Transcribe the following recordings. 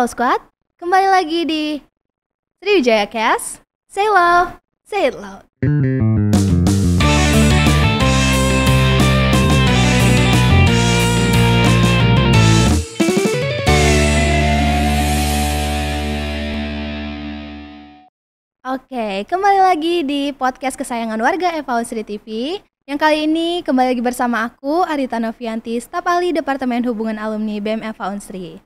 Halo Squad, kembali lagi di Sriwijaya Cast. Say love, say it loud. Oke, kembali lagi di podcast kesayangan warga FH Unsri TV. Yang kali ini kembali lagi bersama aku, Arita Novianti, staf ahli Departemen Hubungan Alumni BEM FH Unsri.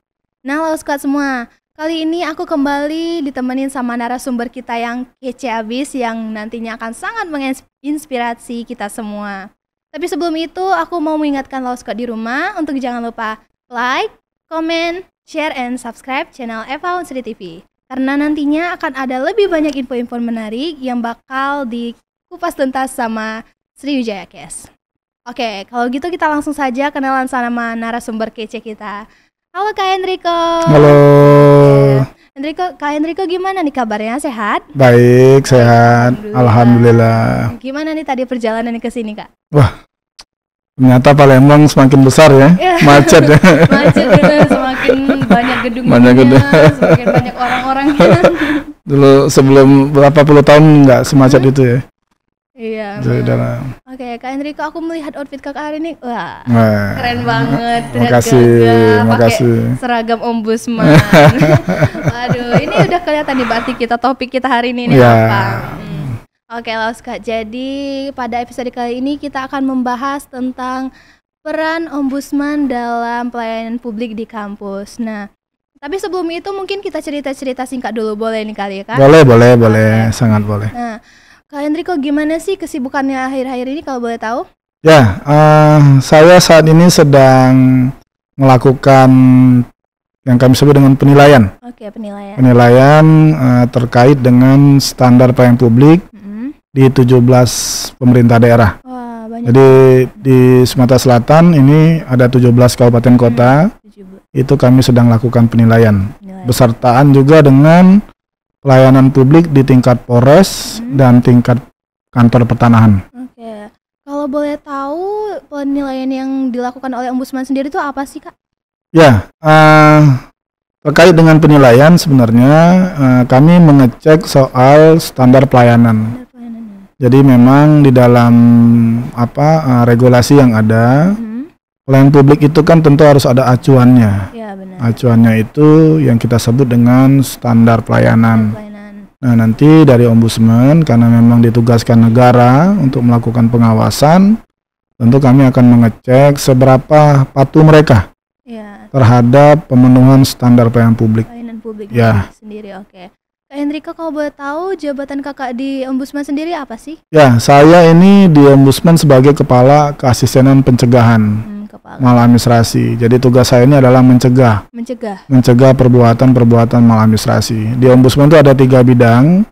Nah, halo squad semua. Kali ini aku kembali ditemenin sama narasumber kita yang kece abis, yang nantinya akan sangat menginspirasi kita semua. Tapi sebelum itu, aku mau mengingatkan lo squad di rumah untuk jangan lupa like, comment, share, and subscribe channel FH Unsri TV. Karena nantinya akan ada lebih banyak info-info menarik yang bakal dikupas tuntas sama Sriwijaya Cast. Oke, kalau gitu kita langsung saja kenalan sama narasumber kece kita. Halo Kak Enrico. Halo. Kak Enrico gimana nih kabarnya? Sehat? Baik, sehat. Alhamdulillah. Gimana nih tadi perjalanan ke sini, Kak? Wah, ternyata Palembang semakin besar ya, macet ya. Macet gitu, semakin banyak gedung-gedungnya, semakin banyak orang-orangnya. Dulu sebelum berapa puluh tahun nggak semacet itu ya. Iya. Oke, Kak Enrico, aku melihat outfit Kakak hari ini, wah, keren banget. Makasih. Seragam ombudsman. Aduh, ini udah kelihatan nih berarti topik kita hari ini ya. Apa? Oke, Kak. Jadi pada episode kali ini kita akan membahas tentang peran ombudsman dalam pelayanan publik di kampus. Nah, tapi sebelum itu mungkin kita cerita-cerita singkat dulu, boleh nih kali ya, Kak? Boleh, sangat boleh. Nah, Kak Enrico, gimana sih kesibukannya akhir-akhir ini kalau boleh tahu? Ya, saya saat ini sedang melakukan yang kami sebut dengan penilaian. Oke, penilaian. Penilaian terkait dengan standar pelayanan publik di 17 pemerintah daerah. Wah, banyak. Jadi di Sumatera Selatan ini ada 17 kabupaten kota. Itu kami sedang lakukan penilaian. Besertaan juga dengan pelayanan publik di tingkat Polres dan tingkat kantor pertanahan. Oke. Kalau boleh tahu penilaian yang dilakukan oleh ombudsman sendiri itu apa sih, Kak? Ya, terkait dengan penilaian sebenarnya kami mengecek soal standar pelayanan. Jadi memang di dalam regulasi yang ada, pelayanan publik itu kan tentu harus ada acuannya. Ya, benar. Acuannya itu yang kita sebut dengan standar pelayanan. Nah, nanti dari ombudsman karena memang ditugaskan negara untuk melakukan pengawasan, tentu kami akan mengecek seberapa patuh mereka terhadap pemenuhan standar pelayanan publik. Pelayanan publik ya. Sendiri, oke. Kak Enrico, kalau boleh tahu jabatan Kakak di ombudsman sendiri apa sih? Ya, saya ini di ombudsman sebagai kepala keasistenan pencegahan. Maladministrasi. Jadi tugas saya ini adalah mencegah perbuatan maladministrasi. Di ombudsman itu ada 3 bidang.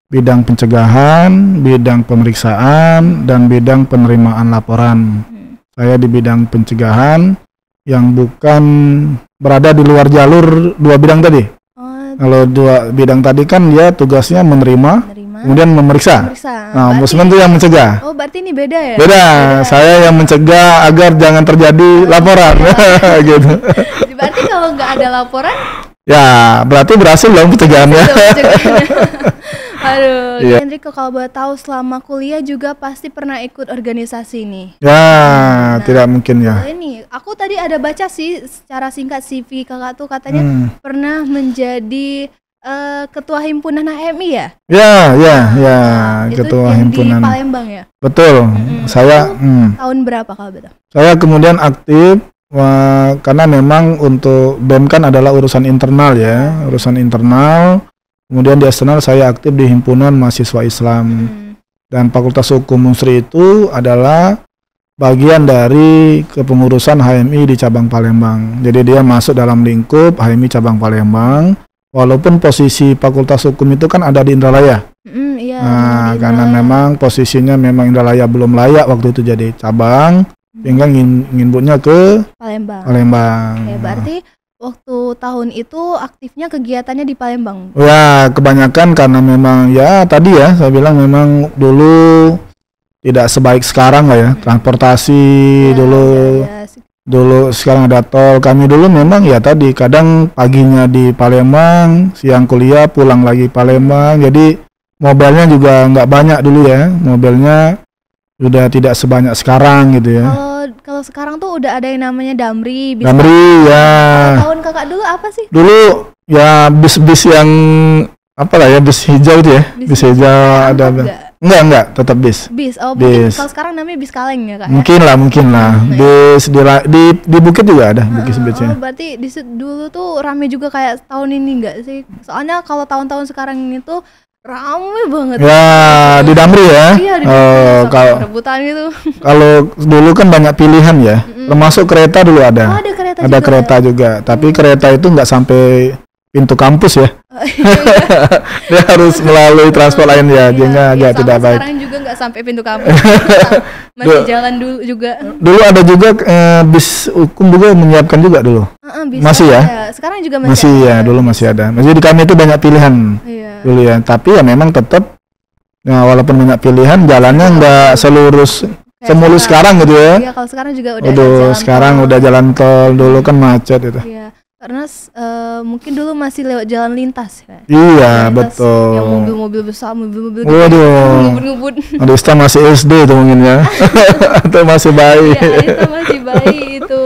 Bidang pencegahan, bidang pemeriksaan, dan bidang penerimaan laporan. Saya di bidang pencegahan yang bukan berada di luar jalur 2 bidang tadi. Kalau 2 bidang tadi kan dia tugasnya menerima. Kemudian memeriksa. Nah, ombudsman itu yang mencegah. Oh, berarti ini beda ya? Beda. Saya yang mencegah agar jangan terjadi laporan. Gitu. Berarti kalau nggak ada laporan? Ya, berarti berhasil dong pencegahannya. Aduh, ya. Enrico, kalau boleh tahu selama kuliah juga pasti pernah ikut organisasi nih. Ya, tidak mungkin ya. Ini, aku tadi ada baca sih secara singkat CV Kakak tuh katanya pernah menjadi ketua himpunan HMI ya? Ya, ketua himpunan di Palembang ya? Betul. Saya tahun berapa kalau betul? Saya kemudian aktif karena memang untuk BEM kan adalah urusan internal ya, urusan internal. Kemudian di eksternal saya aktif di himpunan mahasiswa Islam. Dan Fakultas Hukum Unsri itu adalah bagian dari kepengurusan HMI di cabang Palembang. Jadi dia masuk dalam lingkup HMI cabang Palembang. Walaupun posisi Fakultas Hukum itu kan ada di Indralaya. Karena memang posisinya memang Indralaya belum layak waktu itu jadi cabang, sehingga nginbutnya ke Palembang. Oke, berarti waktu tahun itu aktifnya kegiatannya di Palembang? Ya, kebanyakan karena memang ya tadi ya saya bilang memang dulu tidak sebaik sekarang lah ya, transportasi dulu Dulu sekarang ada tol. Kami dulu memang ya tadi kadang paginya di Palembang, siang kuliah, pulang lagi Palembang. Jadi mobilnya juga nggak banyak dulu ya. Mobilnya udah tidak sebanyak sekarang gitu ya. Kalau sekarang tuh udah ada yang namanya Damri. Damri ya. Tahun kakak dulu apa sih? Dulu ya bis-bis yang apa lah ya, bis hijau itu ya. Bis hijau ada. Enggak, tetap bis. Bis. Bis. Kalau sekarang namanya bis kaleng ya kak? Mungkin lah. Bis di Bukit juga ada bis-bisnya. Berarti dulu tuh rame juga kayak tahun ini enggak sih? Soalnya kalau tahun-tahun sekarang ini tuh rame banget. Ya, di Damri ya. Iya, di Damri. Kalau rebutan gitu. Kalau dulu kan banyak pilihan ya. Termasuk kereta dulu ada. Ada kereta juga. Tapi kereta itu nggak sampai pintu kampus ya. Dia harus melalui transport lain ya. Dia agak tidak baik. Sekarang juga nggak sampai pintu kampus. Masih jalan dulu juga. Dulu ada juga bis hukum juga menyiapkan juga dulu. Masih ya? Sekarang juga masih ya. Dulu masih ada. Masih di kami itu banyak pilihan. Dulu ya. Tapi ya memang tetap ya, walaupun banyak pilihan jalannya nggak semulus sekarang gitu ya. Iya, kalau sekarang juga udah jalan sekarang tol. udah jalan tol, dulu kan macet itu. Iya, karena mungkin dulu masih lewat jalan lintas ya. Iya, betul. Yang mobil-mobil besar, mobil-mobil ngebut. Adista masih SD itu mungkin ya. Atau masih bayi. Iya, Adista masih bayi itu.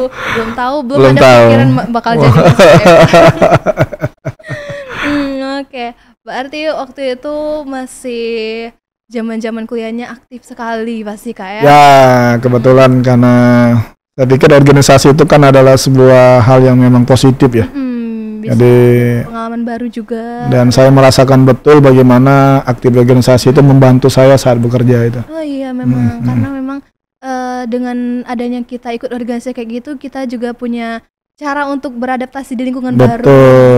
Belum ada pikiran bakal jadi Oke. Berarti waktu itu masih zaman-zaman kuliahnya aktif sekali pasti kak ya? Ya, kebetulan karena saya pikir organisasi itu kan adalah sebuah hal yang memang positif ya. Jadi pengalaman baru juga. Dan saya merasakan betul bagaimana aktif organisasi itu membantu saya saat bekerja itu. Oh iya memang, karena memang dengan adanya kita ikut organisasi kayak gitu, kita juga punya cara untuk beradaptasi di lingkungan baru.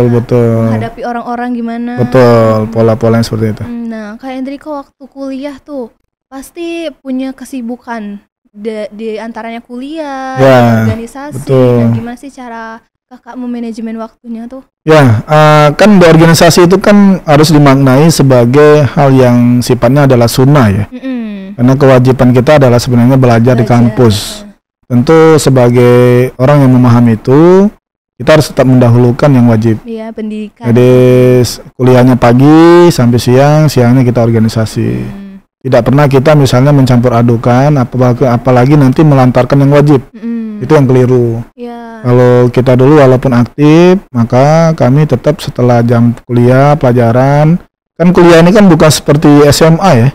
Betul. Menghadapi orang-orang gimana. Betul, pola-pola yang seperti itu. Nah, Kak Hendriko waktu kuliah tuh pasti punya kesibukan di antaranya kuliah, organisasi. Betul. Dan gimana sih cara kakak memanajemen waktunya tuh? Ya, kan di organisasi itu kan harus dimaknai sebagai hal yang sifatnya adalah sunnah ya. Karena kewajiban kita adalah sebenarnya belajar di kampus. Tentu sebagai orang yang memahami itu, kita harus tetap mendahulukan yang wajib. Iya, pendidikan. Jadi kuliahnya pagi sampai siangnya kita organisasi. Tidak pernah kita misalnya mencampur adukan, apalagi nanti melantarkan yang wajib. Itu yang keliru. Ya. Kalau kita dulu walaupun aktif, maka kami tetap setelah jam kuliah, pelajaran. Kan kuliah ini kan bukan seperti SMA ya.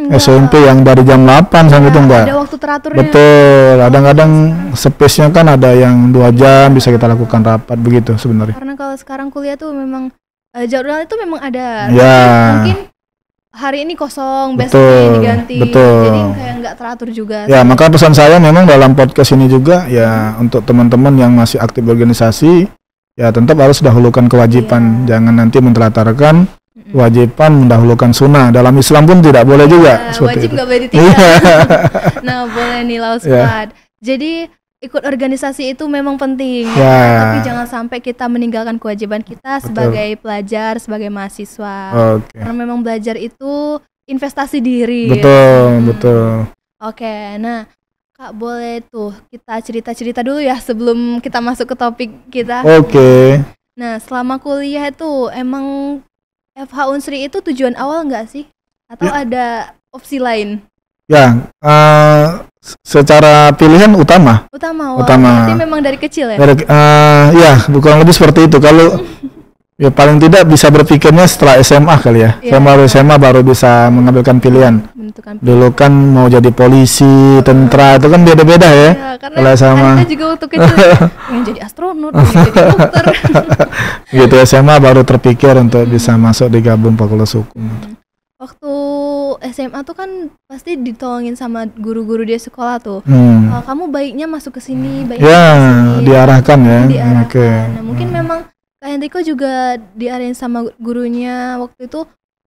SMP yang dari jam 8 sampai itu enggak. Ada waktu teraturnya. Betul. Kadang-kadang space-nya kan ada yang 2 jam bisa kita lakukan rapat begitu sebenarnya. Karena kalau sekarang kuliah tuh memang jadwal itu memang ada. Ya. Mungkin hari ini kosong, besoknya diganti. Jadi kayak nggak teratur juga. Ya, maka pesan saya memang dalam podcast ini juga ya untuk teman-teman yang masih aktif organisasi, ya tetap harus dahulukan kewajiban. Jangan nanti mentelatarkan kewajiban mendahulukan sunnah. Dalam Islam pun tidak boleh juga. Wajib nggak boleh ditinggal. Nah, boleh nih Law Squad. Jadi ikut organisasi itu memang penting. Tapi jangan sampai kita meninggalkan kewajiban kita sebagai pelajar, sebagai mahasiswa. Karena memang belajar itu investasi diri. Betul. Oke, nah Kak boleh tuh kita cerita-cerita dulu ya sebelum kita masuk ke topik kita. Nah, selama kuliah itu emang FH Unsri itu tujuan awal nggak sih? Atau ada opsi lain? Ya, secara pilihan utama. Berarti memang dari kecil ya? Ya, bukan lebih seperti itu. Kalau ya paling tidak bisa berpikirnya setelah SMA kali ya. SMA baru bisa mengambilkan pilihan. Dulu kan mau jadi polisi, tentara itu kan beda-beda ya. Karena kita juga waktu kecil yang jadi astronot, yang jadi dokter. Gitu SMA baru terpikir untuk bisa masuk di gabung Fakultas Hukum. Waktu SMA tuh kan pasti ditolongin sama guru-guru di sekolah tuh. Kamu baiknya masuk ke sini, diarahkan ya. Nah, mungkin memang Kak Hendriko juga diarahin sama gurunya waktu itu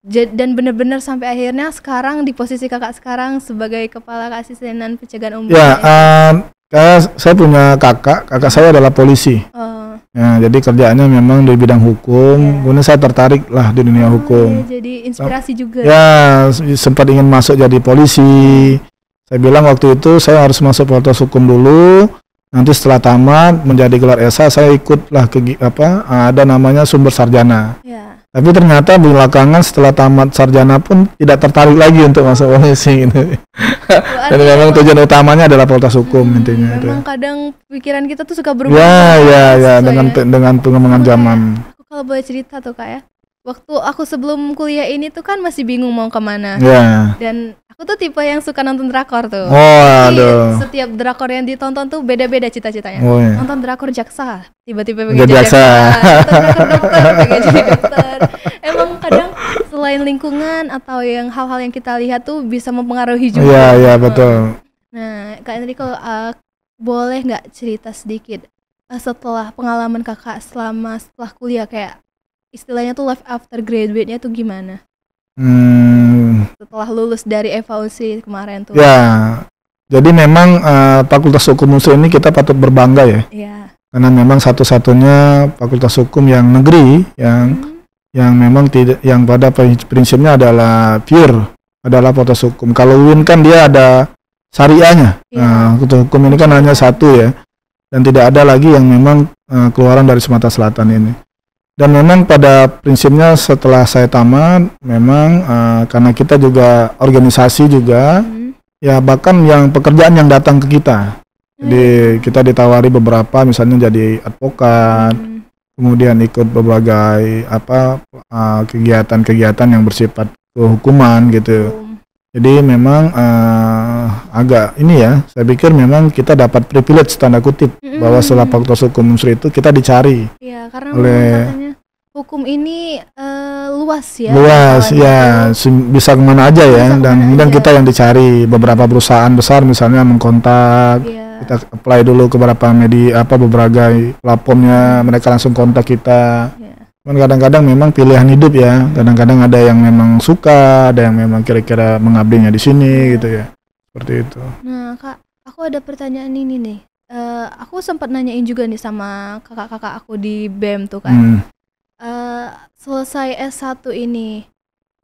dan benar-benar sampai akhirnya sekarang di posisi kakak sekarang sebagai kepala keasistenan pencegahan umum. Saya punya kakak saya adalah polisi. Ya, jadi kerjaannya memang di bidang hukum. Kemudian saya tertarik lah di dunia hukum. Jadi inspirasi juga. Ya, sempat ingin masuk jadi polisi. Saya bilang waktu itu saya harus masuk Fakultas Hukum dulu. Nanti setelah tamat menjadi gelar S1 saya ikutlah ada namanya sumber sarjana. Ya. Tapi ternyata belakangan setelah tamat sarjana pun tidak tertarik lagi untuk masuk polisi gitu. Dan memang tujuan utamanya adalah fakultas hukum intinya. Memang kadang pikiran kita tuh suka berubah. Ya, dengan pengembangan zaman. Aku kalau boleh cerita tuh Kak ya. Waktu aku sebelum kuliah ini tuh kan masih bingung mau kemana. Ya. Dan aku tuh tipe yang suka nonton drakor tuh. Aduh. Setiap drakor yang ditonton tuh beda-beda cita-citanya. Iya. Nonton drakor jaksa, tiba-tiba pengen jadi jaksa. Nonton drakor dokter, pengen jadi dokter. Emang kadang selain lingkungan atau yang hal-hal yang kita lihat tuh bisa mempengaruhi juga. Iya, betul. Nah, Kak Enrico, boleh nggak cerita sedikit setelah pengalaman kakak setelah kuliah, kayak istilahnya tuh life after graduate-nya tuh gimana? Setelah lulus dari FAUSRI kemarin tuh. Ya, jadi memang Fakultas Hukum UNSRI ini kita patut berbangga ya. Iya. Karena memang satu-satunya fakultas hukum yang negeri yang memang tidak, yang pada prinsipnya adalah pure adalah fakultas hukum. Kalau UIN kan dia ada syariahnya. Iya. Fakultas hukum ini kan hanya satu ya, dan tidak ada lagi yang memang keluaran dari Sumatera Selatan ini. Dan memang pada prinsipnya setelah saya tamat, memang karena kita juga organisasi juga, ya bahkan yang pekerjaan yang datang ke kita. Jadi kita ditawari beberapa, misalnya jadi advokat, kemudian ikut berbagai kegiatan-kegiatan yang bersifat kehukuman gitu. Jadi memang agak ini ya, saya pikir memang kita dapat privilege tanda kutip bahwa setelah Fakultas Hukum UNSRI itu kita dicari. Iya, karena oleh katanya hukum ini luas ya. Luas ya, bisa kemana aja ya, dan kemudian kita yang dicari. Beberapa perusahaan besar misalnya mengkontak, kita apply dulu ke beberapa media beberapa platformnya, mereka langsung kontak kita. Kadang-kadang memang pilihan hidup ya. Kadang-kadang ada yang memang suka, ada yang memang kira-kira mengabdinya di sini gitu ya. Seperti itu. Nah, Kak, aku ada pertanyaan ini nih. Aku sempat nanyain juga nih sama kakak-kakak aku di BEM tuh kan. Selesai S1 ini,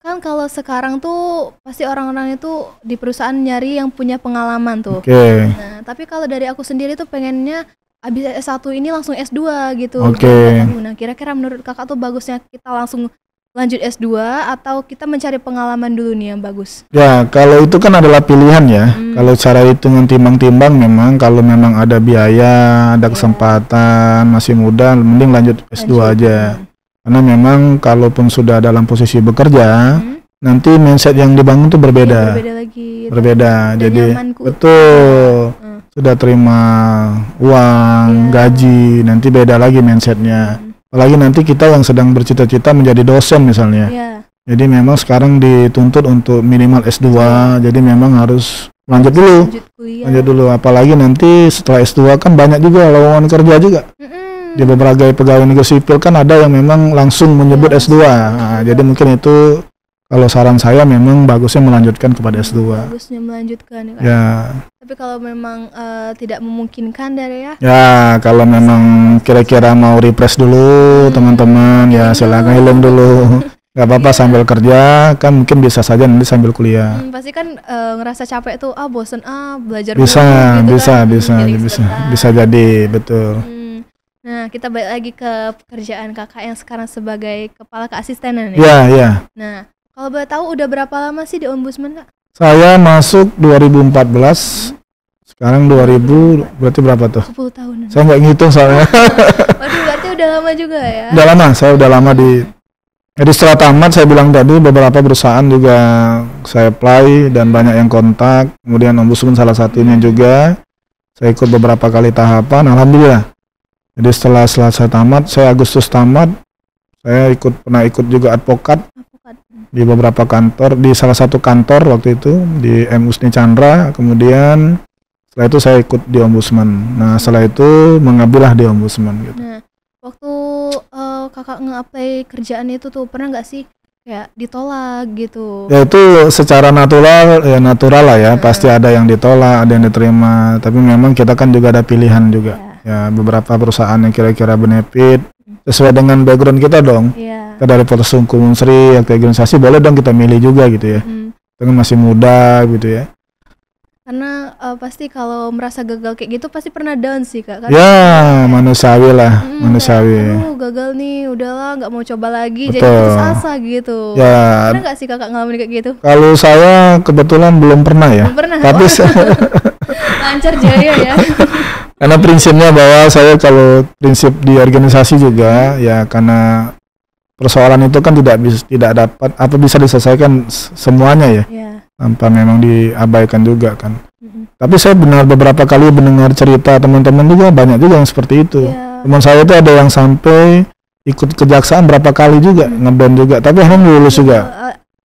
kan kalau sekarang tuh pasti orang-orang itu di perusahaan nyari yang punya pengalaman tuh. Nah, tapi kalau dari aku sendiri tuh pengennya abis S1 ini langsung S2 gitu. Nah, kira-kira menurut kakak tuh bagusnya kita langsung lanjut S2 atau kita mencari pengalaman dulu nih yang bagus? Ya, kalau itu kan adalah pilihan ya. Kalau cara hitungan timbang-timbang memang kalau memang ada biaya, ada kesempatan, masih muda, mending lanjut S2 aja. Karena memang kalaupun sudah dalam posisi bekerja, nanti mindset yang dibangun tuh berbeda. Berbeda. Jadi betul. Sudah terima uang, gaji, nanti beda lagi mindsetnya. Apalagi nanti kita yang sedang bercita-cita menjadi dosen misalnya. Jadi memang sekarang dituntut untuk minimal S2, jadi memang harus lanjut dulu. Apalagi nanti setelah S2 kan banyak juga lowongan kerja juga. Di beberapa pegawai negeri sipil kan ada yang memang langsung menyebut S2. Nah, jadi mungkin itu kalau saran saya memang bagusnya melanjutkan kepada S2. Bagusnya melanjutkan ya. Tapi kalau memang tidak memungkinkan dari ya. Ya, kalau memang kira-kira mau refresh dulu teman-teman, ya silakan healing dulu. Gak apa-apa sambil kerja, kan mungkin bisa saja nanti sambil kuliah. Pasti kan ngerasa capek tuh, bosen belajar bisa, gitu bisa jadi, betul. Nah, kita balik lagi ke pekerjaan kakak yang sekarang sebagai kepala keasistenan ya. Iya. Nah, kalau boleh tahu udah berapa lama sih di Ombudsman, Kak? Saya masuk 2014, sekarang 2000, berarti berapa tuh? 10 tahun. Saya nggak ngitung soalnya. Waduh, berarti udah lama juga ya? Udah lama, saya udah lama jadi setelah tamat saya bilang tadi beberapa perusahaan juga saya apply dan banyak yang kontak. Kemudian Ombudsman salah satunya juga. Saya ikut beberapa kali tahapan, alhamdulillah. Jadi setelah saya tamat, saya Agustus tamat, saya pernah ikut juga advokat di beberapa kantor, di salah satu kantor waktu itu di M. Usni Chandra. Kemudian setelah itu saya ikut di Ombudsman. Nah setelah itu mengabdilah di Ombudsman gitu. Nah, waktu kakak nge-apply kerjaan itu tuh pernah nggak sih kayak ditolak gitu? Ya itu secara natural lah ya. Pasti ada yang ditolak, ada yang diterima. Tapi memang kita kan juga ada pilihan juga. Ya beberapa perusahaan yang kira-kira benefit sesuai dengan background kita dong. Kita dari Fakultas Hukum UNSRI, organisasi boleh dong kita milih juga gitu ya. Dengan masih muda gitu ya. Karena pasti kalau merasa gagal kayak gitu pasti pernah down sih Kak. Ya, manusiawi lah, manusiawi. Aduh, gagal nih, udahlah nggak mau coba lagi, Betul. jadi putus asa gitu. Ya, Pernah nggak sih Kakak ngalamin kayak gitu? kalau saya kebetulan belum pernah ya. Belum pernah. Tapi Lancar jaya ya. karena prinsipnya bahwa saya kalau prinsip di organisasi juga ya, karena persoalan itu kan tidak dapat atau bisa diselesaikan semuanya ya. Iya. Tanpa memang diabaikan juga kan. Tapi saya benar beberapa kali mendengar cerita teman-teman juga, banyak juga yang seperti itu. Iya. Teman saya itu ada yang sampai ikut kejaksaan berapa kali juga, ngeband juga, tapi akhirnya lulus juga.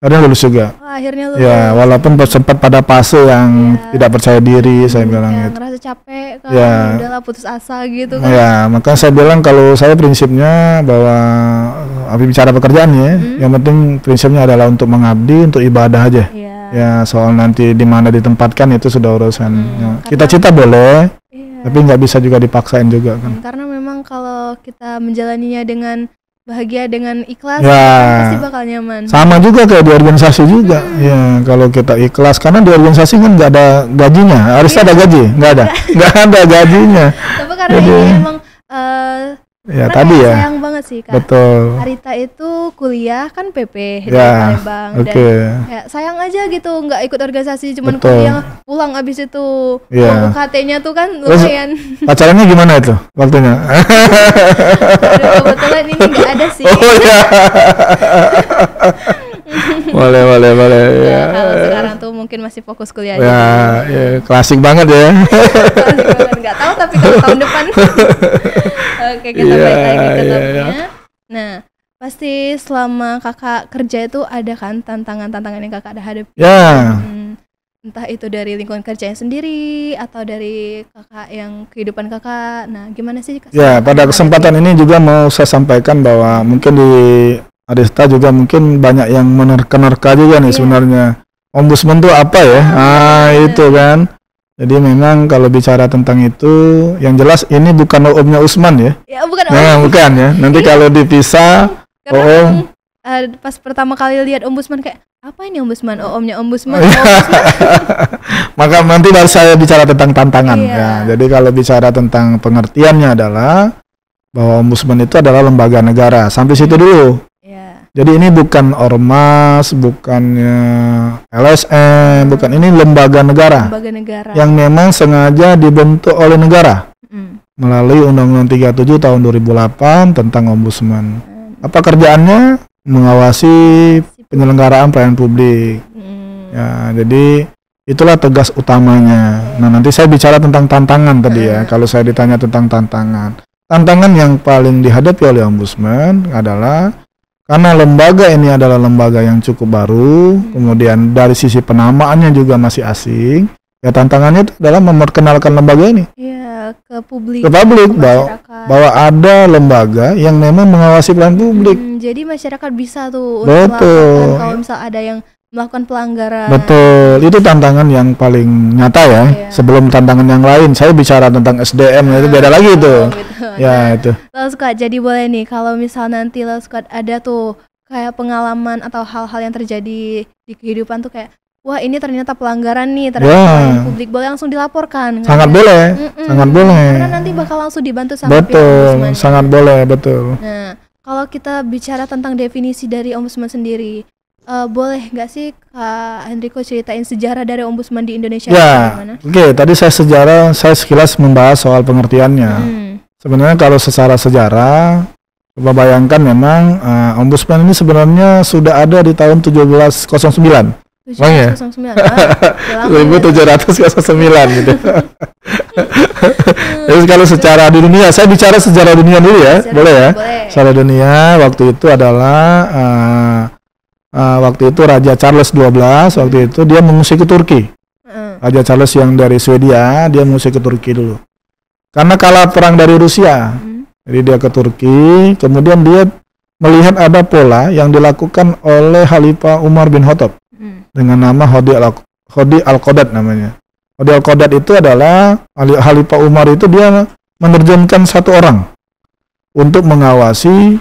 Akhirnya lulus juga. Akhirnya lulus. Ya, walaupun sempat pada fase yang tidak percaya diri, saya bilang Ya, gitu. ngerasa capek kan, Ya. udahlah putus asa gitu kan. Ya, maka saya bilang kalau saya prinsipnya bahwa bicara pekerjaan ya, yang penting prinsipnya adalah untuk mengabdi, untuk ibadah aja. Iya. Ya, soal nanti di mana ditempatkan itu sudah urusan. Ya, cita-cita boleh, Iya. tapi nggak bisa juga dipaksain juga kan. Karena memang kalau kita menjalaninya dengan bahagia, dengan ikhlas, Ya. kan pasti bakal nyaman. Sama juga kayak di organisasi juga. Ya, kalau kita ikhlas, karena di organisasi kan nggak ada gajinya. Harus ada gaji, nggak ada, nggak ada gajinya. Tapi karena Jadi, ini emang ya karena tadi kayak ya. sayang banget sih Kak. Betul. Arita itu kuliah kan PP di Ya, Palembang, oke. dan kayak sayang aja gitu nggak ikut organisasi, cuman Betul. kuliah pulang abis itu Ya. uang UKT-nya tuh kan Terus, lumayan. pacarannya gimana itu waktunya? Aduh, kebetulan ini nggak ada sih. Oh ya. boleh. Ya, Ya, kalau sekarang tuh mungkin masih fokus kuliah aja. ya, ya, klasik banget ya. Klasik banget, nggak tahu tapi kalau tahun depan. Oke, kita Iya, balik lagi ke iya, topiknya. Nah, pasti selama kakak kerja itu ada kan tantangan-tantangan yang kakak ada hadapi. Ya, Entah itu dari lingkungan kerjanya sendiri atau dari kakak yang kehidupan kakak. Nah, gimana sih? ya, pada kesempatan ini juga mau saya sampaikan bahwa mungkin di Adista juga mungkin banyak yang menerka-nerka juga nih sebenarnya. Ombudsman itu apa ya? Itu kan. Jadi memang kalau bicara tentang itu, yang jelas ini bukan OOM-nya Usman ya. Ya, bukan Nah, bukan ya. Nanti kalau dipisah, karena pas pertama kali lihat ombudsman kayak apa ini ombudsman? OOM-nya ombudsman. maka nanti baru saya bicara tentang tantangan. Iya. Ya, jadi kalau bicara tentang pengertiannya adalah bahwa ombudsman itu adalah lembaga negara. Sampai situ dulu. Iya. Jadi ini bukan ormas, bukannya LSM, bukan, ini lembaga negara. Lembaga negara. Yang memang sengaja dibentuk oleh negara melalui Undang-Undang 37 tahun 2008 tentang ombudsman. Apa kerjaannya? Mengawasi penyelenggaraan pelayanan publik. Ya, jadi itulah tugas utamanya. Nah, nanti saya bicara tentang tantangan tadi ya. Kalau saya ditanya tentang tantangan yang paling dihadapi oleh ombudsman adalah karena lembaga ini adalah lembaga yang cukup baru, kemudian dari sisi penamaannya juga masih asing. Ya, tantangannya itu adalah memperkenalkan lembaga ini ke publik, bahwa ada lembaga yang memang mengawasi pelayanan publik. Jadi masyarakat bisa tuh Betul. kalau misal ada yang melakukan pelanggaran. Betul, itu tantangan yang paling nyata ya. Sebelum tantangan yang lain, saya bicara tentang SDM, itu beda lagi itu. Gitu. Ya, itu. Lalu Squad, jadi boleh nih kalau misal nanti Lalu Squad ada tuh kayak pengalaman atau hal-hal yang terjadi di kehidupan tuh kayak wah ini ternyata pelanggaran nih terhadap pelayanan publik, boleh langsung dilaporkan. Sangat boleh, sangat boleh. Karena nanti bakal langsung dibantu sama pihak betul, ombudsman. sangat boleh, betul. Nah, kalau kita bicara tentang definisi dari ombudsman sendiri, boleh nggak sih Kak Hendriko ceritain sejarah dari ombudsman di Indonesia? Ya, oke. Tadi saya sekilas membahas soal pengertiannya. Sebenarnya kalau secara sejarah, coba bayangkan memang ombudsman ini sebenarnya sudah ada di tahun 1709. 1709. 1709 gitu. Jadi kalau secara di dunia, saya bicara sejarah dunia dulu ya, boleh ya? Secara dunia waktu itu adalah waktu itu Raja Charles XII waktu itu dia mengungsi ke Turki. Raja Charles yang dari Swedia dia mengungsi ke Turki dulu. Karena kalah perang dari Rusia. Jadi dia ke Turki, kemudian dia melihat ada pola yang dilakukan oleh Khalifah Umar bin Khattab dengan nama Hodi Al-Qodat namanya. Hodi Al-Qodat itu adalah Khalifah Umar itu dia menerjunkan satu orang untuk mengawasi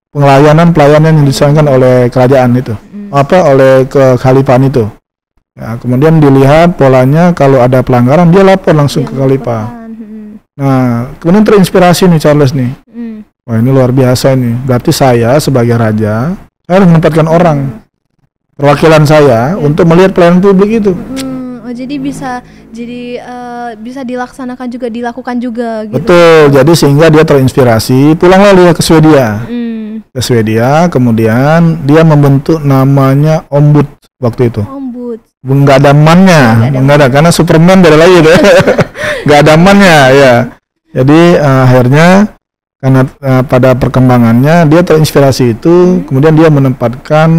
pelayanan yang disampaikan oleh kerajaan itu, oleh kekhalifahan itu. Ya, kemudian dilihat polanya, kalau ada pelanggaran dia lapor langsung ke Khalifah. Nah, kemudian terinspirasi nih Charles nih. Wah, ini luar biasa ini. Berarti saya sebagai raja, saya harus menempatkan orang perwakilan saya untuk melihat pelayanan publik itu. Oh, jadi bisa dilaksanakan juga, dilakukan juga gitu. Betul. Jadi sehingga dia terinspirasi, pulanglah dia ke Swedia. Ke Swedia, kemudian dia membentuk namanya Ombud waktu itu. Ombud. Nggak ada mannya, nggak ada, karena Superman beda lagi deh. Nggak ada mannya ya. Jadi akhirnya karena pada perkembangannya dia terinspirasi itu, kemudian dia menempatkan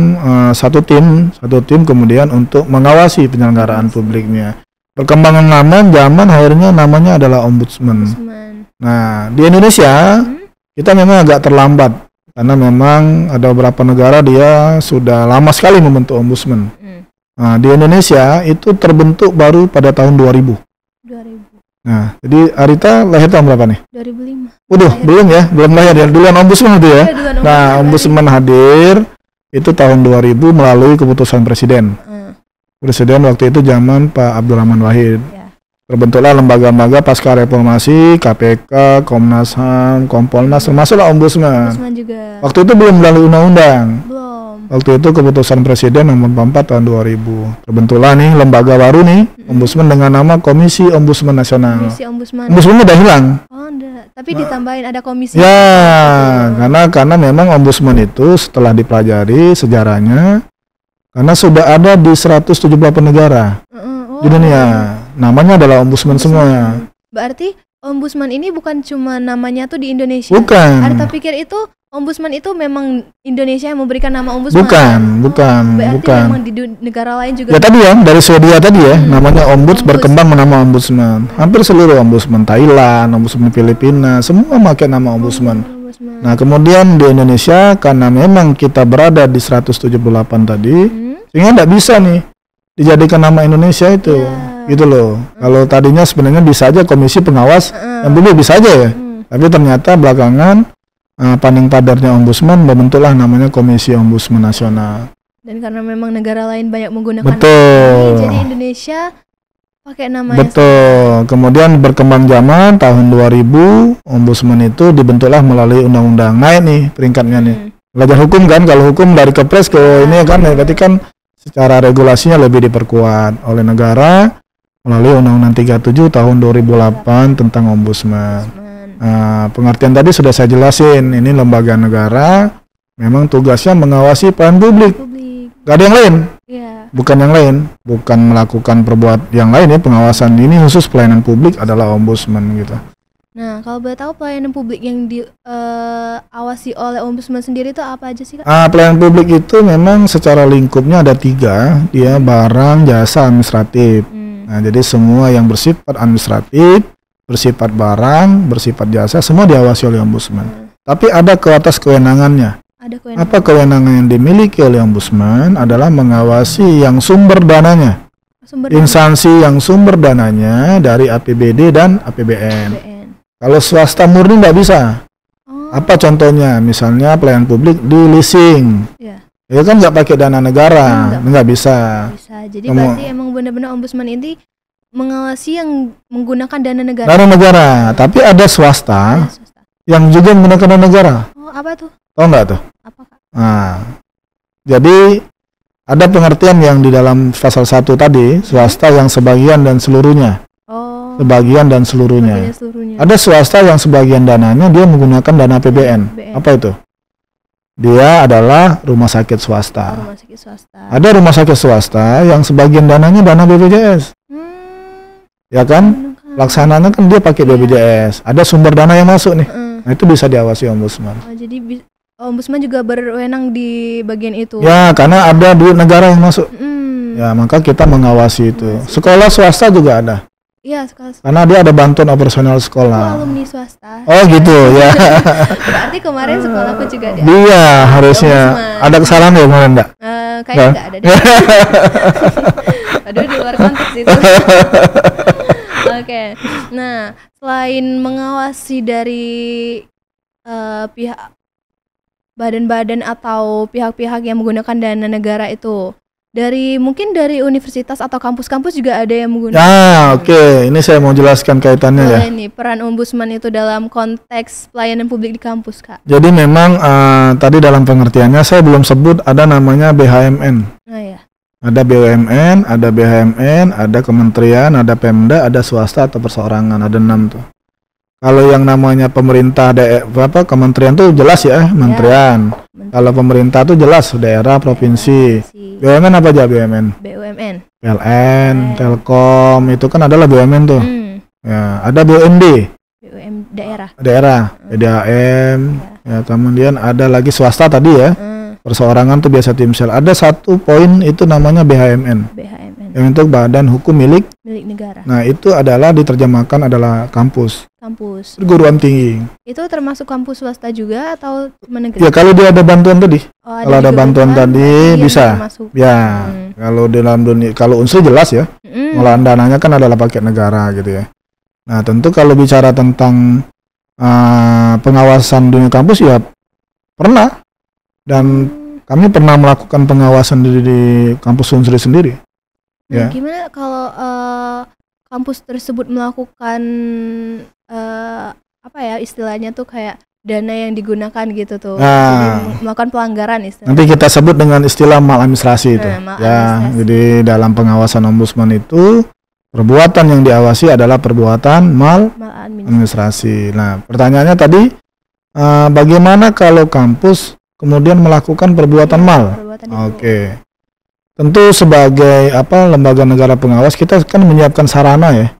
satu tim kemudian untuk mengawasi penyelenggaraan publiknya. Perkembangan zaman akhirnya namanya adalah Ombudsman. Nah, di Indonesia kita memang agak terlambat karena memang ada beberapa negara dia sudah lama sekali membentuk Ombudsman. Nah, di Indonesia itu terbentuk baru pada tahun 2000. Nah, jadi Arita lahir tahun berapa nih? 2005. Waduh, belum ya, belum lahir ya. Duluan Ombudsman itu ya. Nah, Ombudsman hadir itu tahun 2000 melalui keputusan Presiden. Presiden waktu itu zaman Pak Abdurrahman Wahid. Terbentuklah lembaga-lembaga pasca reformasi, KPK, Komnas HAM, Kompolnas, termasuklah Ombudsman. Juga. Waktu itu belum melalui undang-undang. Waktu itu keputusan Presiden nomor 44 tahun 2000. Terbentuklah nih lembaga baru nih, Ombudsman dengan nama Komisi Ombudsman Nasional. Ombudsman udah hilang. Oh, enggak. Tapi ditambahin ada komisi. Ya, karena memang Ombudsman itu setelah dipelajari sejarahnya, karena sudah ada di 178 negara di dunia. Namanya adalah Ombudsman semua. Berarti Ombudsman ini bukan cuma namanya tuh di Indonesia. Bukan. Arta pikir itu Ombudsman itu memang Indonesia yang memberikan nama Ombudsman. Bukan. Berarti memang di negara lain juga. Ya tadi ya, dari Swedia tadi ya, namanya berkembang menama Ombudsman. Hampir seluruh Ombudsman Thailand, Ombudsman Filipina, semua pakai nama Ombudsman. Nah, kemudian di Indonesia karena memang kita berada di 178 tadi, sehingga tidak bisa nih dijadikan nama Indonesia itu. Gitu loh. Kalau tadinya sebenarnya bisa aja komisi pengawas yang dulu bisa aja ya. Tapi ternyata belakangan panding padarnya Ombudsman membentuklah namanya Komisi Ombudsman Nasional. Dan karena memang negara lain banyak menggunakan betul. Ini, jadi Indonesia pakai nama. Betul. Kemudian berkembang zaman tahun 2000 Ombudsman itu dibentuklah melalui undang-undang. Naik nih peringkatnya nih. Belajar hukum kan, kalau hukum dari Kepres ke ini kan berarti kan secara regulasinya lebih diperkuat oleh negara melalui Undang-Undang 37 tahun 2008 tentang Ombudsman. Pengertian tadi sudah saya jelasin. Ini lembaga negara, memang tugasnya mengawasi pelayanan publik. Gak ada yang lain. Bukan yang lain, bukan melakukan perbuatan yang lain ya. Pengawasan ini khusus pelayanan publik adalah Ombudsman gitu. Nah, kalau boleh tahu pelayanan publik yang diawasi oleh Ombudsman sendiri itu apa aja sih, Kak? Pelayanan publik itu memang secara lingkupnya ada 3, dia barang, jasa, administratif. Nah, jadi semua yang bersifat administratif, bersifat barang, bersifat jasa, semua diawasi oleh Ombudsman. Tapi ada ke atas kewenangannya. Apa kewenangan yang dimiliki oleh Ombudsman adalah mengawasi yang sumber dananya. Instansi yang sumber dananya dari APBD dan APBN. Kalau swasta murni nggak bisa. Apa contohnya? Misalnya pelayanan publik di leasing. Ya kan nggak pakai dana negara, nggak bisa. Jadi berarti emang benar-benar Ombudsman ini mengawasi yang menggunakan dana negara. Dana negara, tapi ada swasta yang juga menggunakan dana negara. Oh, apa tuh? Tahu nggak tuh? Apa, Kak? Nah, jadi ada pengertian yang di dalam pasal 1 tadi, swasta yang sebagian dan seluruhnya. Sebagian dan seluruhnya. Ada swasta yang sebagian dananya dia menggunakan dana APBN. Apa itu? Dia adalah rumah sakit swasta. Ada rumah sakit swasta yang sebagian dananya dana BPJS. Ya kan? Laksananya kan dia pakai BPJS. Ada sumber dana yang masuk nih. Nah, itu bisa diawasi Ombudsman. Jadi Ombudsman juga berwenang di bagian itu. Ya, karena ada duit negara yang masuk. Ya, maka kita mengawasi itu. Sekolah swasta juga ada. Iya, sekolah. Karena dia ada bantuan operasional sekolah. Alumni swasta. Oh gitu ya. Berarti kemarin sekolahku juga dia. Iya, harusnya. Ada kesalahan ya kemarin enggak? Kayaknya enggak ada deh. Aduh, di luar konteks itu. Oke. Nah, selain mengawasi dari pihak badan-badan atau pihak-pihak yang menggunakan dana negara itu, mungkin dari universitas atau kampus-kampus juga ada yang menggunakan. Oke. Ini saya mau jelaskan kaitannya ya. Ini peran ombudsman itu dalam konteks pelayanan publik di kampus, Kak. Jadi memang tadi dalam pengertiannya saya belum sebut ada namanya BHMN. Ya. Ada BUMN, ada BHMN, ada kementerian, ada Pemda, ada swasta atau perseorangan, ada 6 tuh. Kalau yang namanya pemerintah kementerian tuh jelas ya, kementerian. Kalau pemerintah tuh jelas daerah, provinsi. BUMN apa aja BUMN? PLN, Telkom, itu kan adalah BUMN tuh. Ya, ada BUMD. Daerah, PDAM. Ya, kemudian ada lagi swasta tadi ya. Perseorangan tuh biasa Timsel. Ada satu poin itu namanya BHMN. Yang untuk badan hukum milik negara. Nah, itu adalah diterjemahkan adalah kampus. Perguruan tinggi. Itu termasuk kampus swasta juga atau negeri? Ya, kalau dia ada bantuan tadi. Kalau ada bantuan tadi bisa. Ya, kalau dalam dunia, kalau unsur jelas ya. Pengelolaan dananya kan adalah paket negara gitu ya. Nah, tentu kalau bicara tentang pengawasan dunia kampus ya pernah. Dan kami pernah melakukan pengawasan di kampus Unsri sendiri. Nah, gimana kalau kampus tersebut melakukan istilahnya tuh kayak dana yang digunakan gitu tuh, jadi melakukan pelanggaran istilahnya. Nanti kita sebut dengan istilah maladministrasi itu. Jadi dalam pengawasan ombudsman itu perbuatan yang diawasi adalah perbuatan maladministrasi. Nah, pertanyaannya tadi bagaimana kalau kampus kemudian melakukan perbuatan mal? Oke. Tentu sebagai lembaga negara pengawas kita kan menyiapkan sarana ya.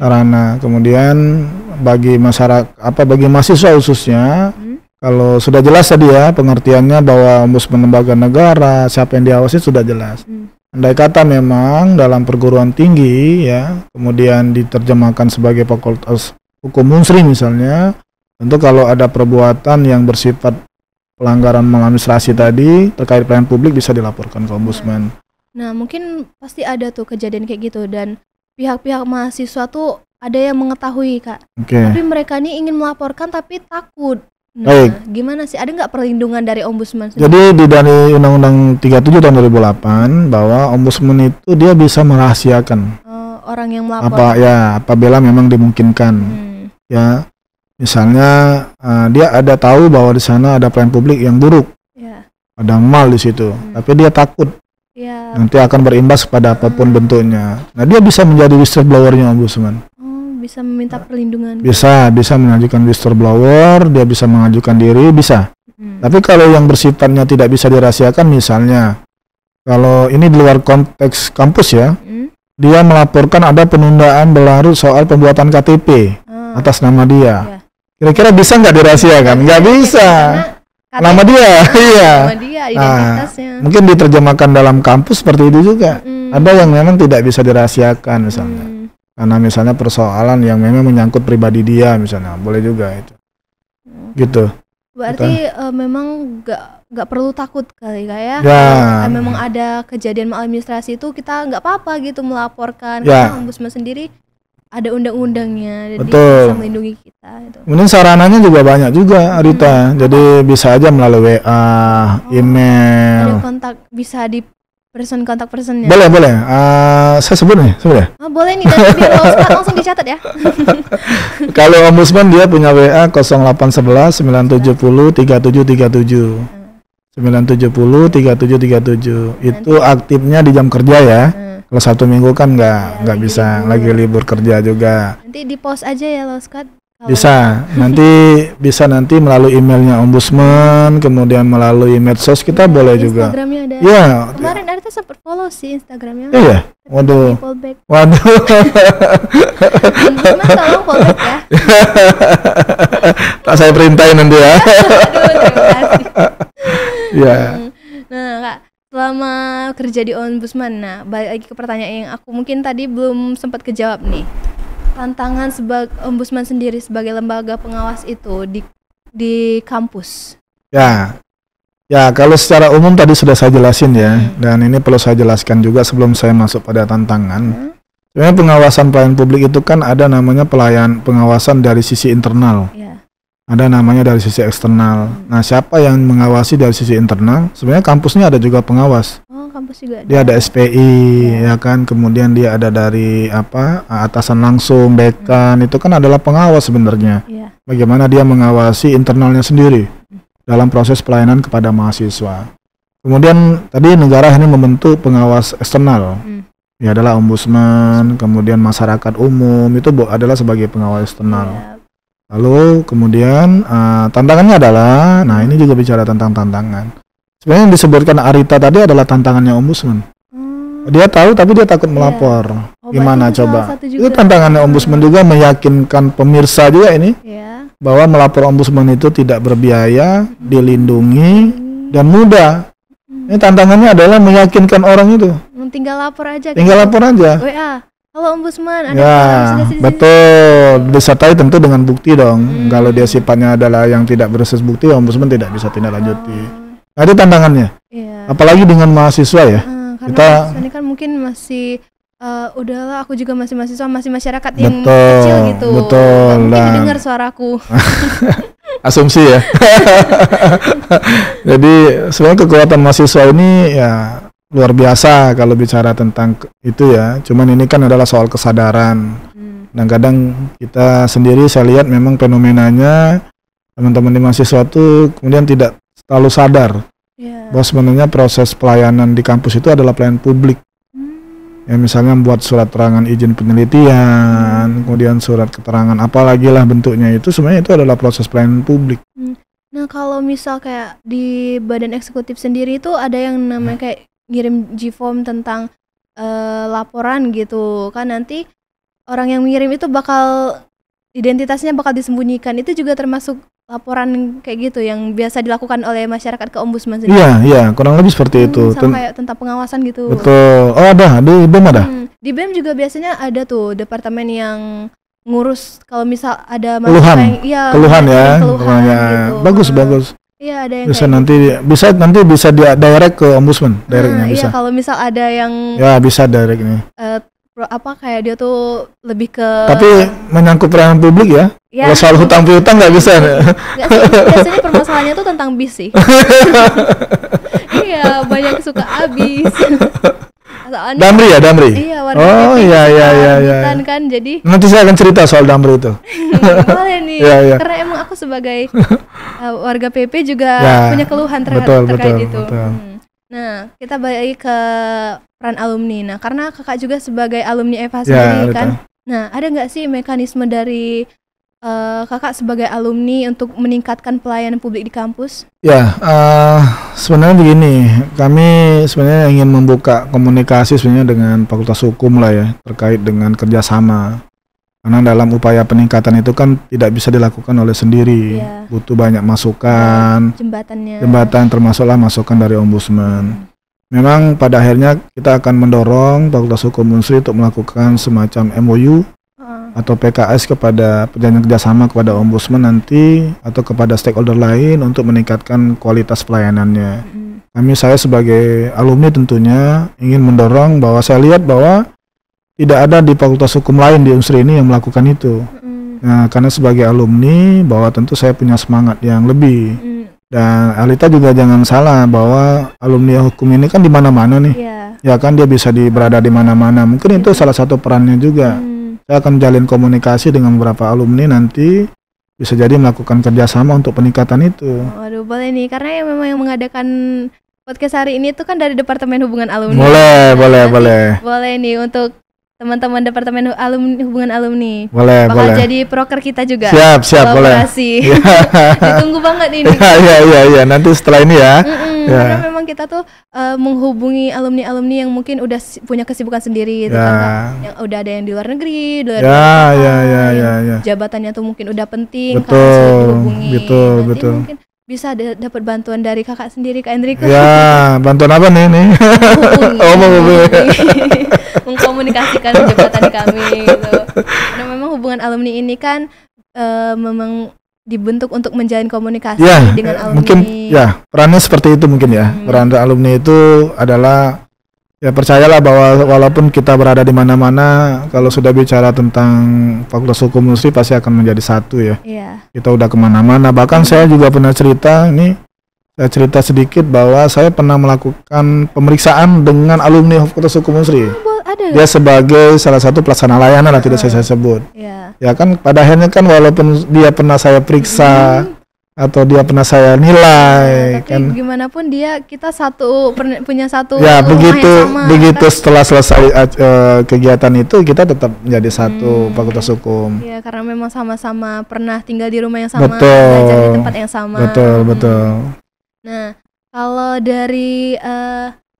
Sarana. Kemudian bagi masyarakat bagi mahasiswa khususnya kalau sudah jelas tadi ya pengertiannya bahwa ombudsman lembaga negara, siapa yang diawasi sudah jelas. Andai kata memang dalam perguruan tinggi ya, kemudian diterjemahkan sebagai fakultas hukum Unsri misalnya, tentu kalau ada perbuatan yang bersifat pelanggaran maladministrasi tadi terkait pelayanan publik bisa dilaporkan ke ombudsman. Nah, mungkin pasti ada tuh kejadian kayak gitu dan pihak-pihak mahasiswa tuh ada yang mengetahui, Kak. Tapi mereka ini ingin melaporkan tapi takut. Nah, gimana sih? Ada nggak perlindungan dari ombudsman sendiri? Jadi dari Undang-Undang 37 tahun 2008 bahwa ombudsman itu dia bisa merahasiakan orang yang melapor. Apabila memang dimungkinkan. Ya. Misalnya dia ada tahu bahwa di sana ada pelayanan publik yang buruk, ada mal di situ, tapi dia takut nanti akan berimbas pada apapun bentuknya. Nah, dia bisa menjadi whistleblower-nya ombudsman. Bisa meminta perlindungan. Bisa mengajukan whistleblower, dia bisa mengajukan diri, bisa. Tapi kalau yang bersifatnya tidak bisa dirahasiakan, misalnya kalau ini di luar konteks kampus ya, dia melaporkan ada penundaan berlarut soal pembuatan KTP atas nama dia. Kira-kira bisa nggak dirahasiakan? Nggak bisa. Nama dia, identitasnya. Mungkin diterjemahkan dalam kampus seperti itu juga. Ada yang memang tidak bisa dirahasiakan misalnya. Karena misalnya persoalan yang memang menyangkut pribadi dia misalnya, boleh juga itu. Gitu. Berarti memang nggak perlu takut kali kayak memang ada kejadian maladministrasi itu kita nggak apa-apa gitu melaporkan. Karena ombudsman sendiri ada undang-undangnya, jadi bisa melindungi kita. Kemudian sarananya juga banyak juga, Rita. Jadi bisa aja melalui WA, email. Ada kontak, bisa di kontak personnya. Boleh. Saya sebut nih, boleh nih, dan biar langsung dicatat ya. Kalau ombudsman dia punya WA 0811 970 3737. 970 3737. Itu aktifnya di jam kerja ya. Kalau Sabtu Minggu kan nggak bisa, lagi libur kerja juga. Nanti di post aja ya Loskat. Bisa, nanti melalui emailnya ombudsman, kemudian melalui medsos kita boleh juga. Instagramnya ada. Iya. Kemarin Arita sempat follow sih Instagramnya. Iya. Waduh. Ombudsman tolong fallback ya. Tak saya perintahin nanti ya. Aduh, terima kasih. Iya. Nah, Kak, selama kerja di ombudsman, nah balik lagi ke pertanyaan yang aku mungkin tadi belum sempat kejawab nih. Tantangan sebagai ombudsman sendiri sebagai lembaga pengawas itu di kampus. Ya, kalau secara umum tadi sudah saya jelasin ya, dan ini perlu saya jelaskan juga sebelum saya masuk pada tantangan. Sebenarnya pengawasan pelayanan publik itu kan ada namanya pengawasan dari sisi internal. Ada namanya dari sisi eksternal. Nah, siapa yang mengawasi dari sisi internal? Sebenarnya kampusnya ada juga pengawas. kampus juga dia ada SPI ya kan, kemudian dia ada dari atasan langsung dekan, itu kan adalah pengawas sebenarnya. Bagaimana dia mengawasi internalnya sendiri dalam proses pelayanan kepada mahasiswa. Kemudian tadi negara ini membentuk pengawas eksternal. Ya adalah ombudsman, kemudian masyarakat umum itu adalah sebagai pengawas eksternal. Lalu kemudian tantangannya adalah, nah ini juga bicara tentang tantangan. Sebenarnya yang disebutkan Arita tadi adalah tantangannya ombudsman. Dia tahu tapi dia takut melapor. Gimana coba? Itu tantangannya ombudsman juga, meyakinkan pemirsa juga ini bahwa melapor ombudsman itu tidak berbiaya, dilindungi dan mudah. Ini tantangannya adalah meyakinkan orang itu. Tinggal lapor aja. Tinggal lapor aja. WA. Halo ombudsman, ada betul. Disertai tentu dengan bukti dong. Kalau dia sifatnya adalah yang tidak berbasis bukti, ombudsman tidak bisa tindak lanjuti. Nah, itu tantangannya. Apalagi dengan mahasiswa ya. Karena ini kan mungkin masih udahlah, aku juga masih mahasiswa, masih masyarakat yang kecil gitu. Betul. Mungkin didengar suaraku. Asumsi ya. Jadi sebenarnya kekuatan mahasiswa ini ya luar biasa kalau bicara tentang itu ya. Cuman ini kan adalah soal kesadaran. Dan kadang kita sendiri saya lihat memang fenomenanya teman-teman di mahasiswa itu kemudian tidak terlalu sadar bahwa sebenarnya proses pelayanan di kampus itu adalah pelayanan publik. Ya misalnya membuat surat terangan izin penelitian, kemudian surat keterangan apalagi lah bentuknya, itu sebenarnya itu adalah proses pelayanan publik. Nah kalau misal kayak di badan eksekutif sendiri itu ada yang namanya kayak ngirim G-form tentang laporan gitu kan, nanti orang yang mengirim itu bakal identitasnya bakal disembunyikan, itu juga termasuk laporan kayak gitu yang biasa dilakukan oleh masyarakat ke ombudsman sendiri. Iya, kurang lebih seperti itu. Kayak tentang pengawasan gitu. Betul. Oh ada, di BEM ada? Di BEM juga biasanya ada tuh departemen yang ngurus kalau misal ada keluhan ya. Gitu. Bagus. Iya, ada yang bisa dia direct ke ombudsman, directnya bisa. Iya, kalau misal ada yang bisa direct nih. Kayak dia tuh lebih ke tapi menyangkut pelayanan publik ya. Kalau soal hutang piutang nggak bisa. Biasanya permasalahannya tuh tentang bis sih. Iya, banyak suka habis. Damri. Iya, warga kan, jadi nanti saya akan cerita soal Damri itu. Boleh nih. Karena emang aku sebagai warga PP juga punya keluhan terkait itu. Nah, kita balik ke peran alumni. Nah, karena kakak juga sebagai alumni EVA sendiri kan. Nah, ada nggak sih mekanisme dari kakak sebagai alumni untuk meningkatkan pelayanan publik di kampus? Ya, sebenarnya begini, kami sebenarnya ingin membuka komunikasi sebenarnya dengan Fakultas Hukum lah ya, terkait dengan kerjasama. Karena dalam upaya peningkatan itu kan tidak bisa dilakukan oleh sendiri, butuh banyak masukan, jembatan termasuklah masukan dari ombudsman. Memang pada akhirnya kita akan mendorong Fakultas Hukum Unsri untuk melakukan semacam MOU atau PKS kepada perjanjian kerjasama kepada ombudsman nanti atau kepada stakeholder lain untuk meningkatkan kualitas pelayanannya. Saya sebagai alumni tentunya ingin mendorong bahwa saya lihat bahwa tidak ada di Fakultas Hukum lain di Unsri ini yang melakukan itu. Nah, karena sebagai alumni bahwa tentu saya punya semangat yang lebih. Dan Alita juga jangan salah bahwa alumni hukum ini kan di mana-mana nih. Ya kan dia bisa berada di mana-mana. Mungkin itu salah satu perannya juga. Saya akan jalin komunikasi dengan beberapa alumni nanti, bisa jadi melakukan kerjasama untuk peningkatan itu. Waduh, boleh nih, karena yang memang yang mengadakan podcast hari ini itu kan dari Departemen Hubungan Alumni. Boleh. Boleh nih untuk teman-teman Departemen Hubungan Alumni. Boleh. Jadi proker kita juga. Siap, boleh. Ditunggu banget ini. Iya, nanti setelah ini ya. Karena memang kita tuh menghubungi alumni-alumni yang mungkin udah punya kesibukan sendiri gitu kan. Yang udah ada yang di luar negeri, jabatannya tuh mungkin udah penting, kan sulit dihubungi. Betul. Mungkin bisa dapat bantuan dari kakak sendiri, Kak Enrico. Ya, bantuan apa nih? Mengkomunikasikan jabatan kami gitu. Karena memang hubungan alumni ini kan memang dibentuk untuk menjalin komunikasi dengan alumni. Mungkin perannya seperti itu mungkin ya. Peran alumni itu adalah percayalah bahwa walaupun kita berada di mana-mana, kalau sudah bicara tentang Fakultas Hukum Unsri pasti akan menjadi satu ya. Kita udah kemana-mana. Bahkan saya juga pernah cerita ini, Saya cerita sedikit bahwa saya pernah melakukan pemeriksaan dengan alumni Fakultas Hukum Unsri. Ada. Dia sebagai salah satu pelaksana layanan lah, tidak saya sebut. Ya kan pada akhirnya kan walaupun dia pernah saya periksa atau dia pernah saya nilai tapi kan. Gimana pun kita punya satu Ya begitu yang sama, begitu kan? Setelah selesai kegiatan itu kita tetap menjadi satu Fakultas Hukum. Ya karena memang sama-sama pernah tinggal di rumah yang sama, Betul. belajar di tempat yang sama. Betul. Nah, kalau dari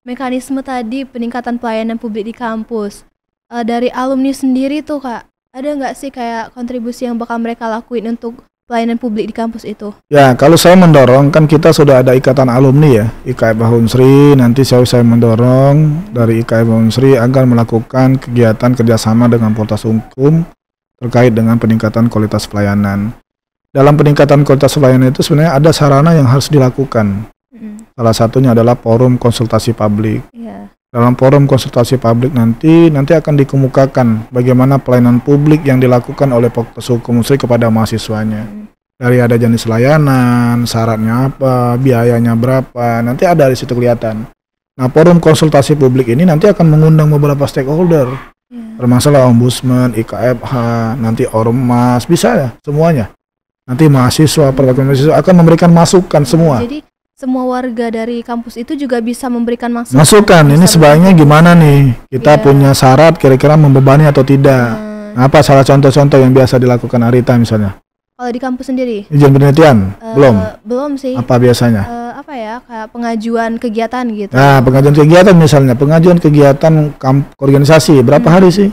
mekanisme tadi peningkatan pelayanan publik di kampus, dari alumni sendiri tuh Kak, ada nggak sih kayak kontribusi yang bakal mereka lakuin untuk pelayanan publik di kampus itu? Ya, kalau saya mendorong, kan kita sudah ada ikatan alumni ya, IKF Unsri. Nanti saya mendorong dari IKF Unsri agar melakukan kegiatan kerjasama dengan Fakultas Hukum terkait dengan peningkatan kualitas pelayanan. Dalam peningkatan kualitas pelayanan itu sebenarnya ada sarana yang harus dilakukan. Salah satunya adalah forum konsultasi publik. Dalam forum konsultasi publik nanti akan dikemukakan bagaimana pelayanan publik yang dilakukan oleh Fakultas Hukum Unsri kepada mahasiswanya. Dari ada jenis layanan, syaratnya apa, biayanya berapa, nanti ada di situ kelihatan. Nah, forum konsultasi publik ini nanti akan mengundang beberapa stakeholder, termasuk ombudsman, IKFH, nanti ormas, bisa ya semuanya. Nanti mahasiswa, perwakilan mahasiswa akan memberikan masukan semua. Jadi semua warga dari kampus itu juga bisa memberikan masukan. Ini sebaiknya gimana nih? Kita punya syarat kira-kira membebani atau tidak. Apa salah contoh-contoh yang biasa dilakukan Arita misalnya? Kalau di kampus sendiri? Izin penelitian? Belum sih. Apa biasanya? Kayak pengajuan kegiatan gitu. Nah, pengajuan kegiatan misalnya, pengajuan kegiatan organisasi berapa hari sih?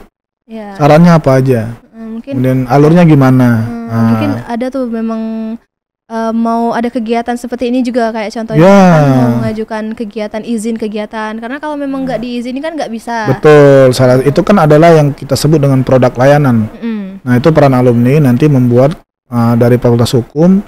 Sarannya apa aja? Kemudian alurnya gimana? Mungkin ada tuh memang mau ada kegiatan seperti ini juga kayak contohnya kan mau mengajukan kegiatan izin kegiatan, karena kalau memang nggak diizini kan nggak bisa. Betul, itu kan adalah yang kita sebut dengan produk layanan. Nah, itu peran alumni nanti membuat dari Fakultas Hukum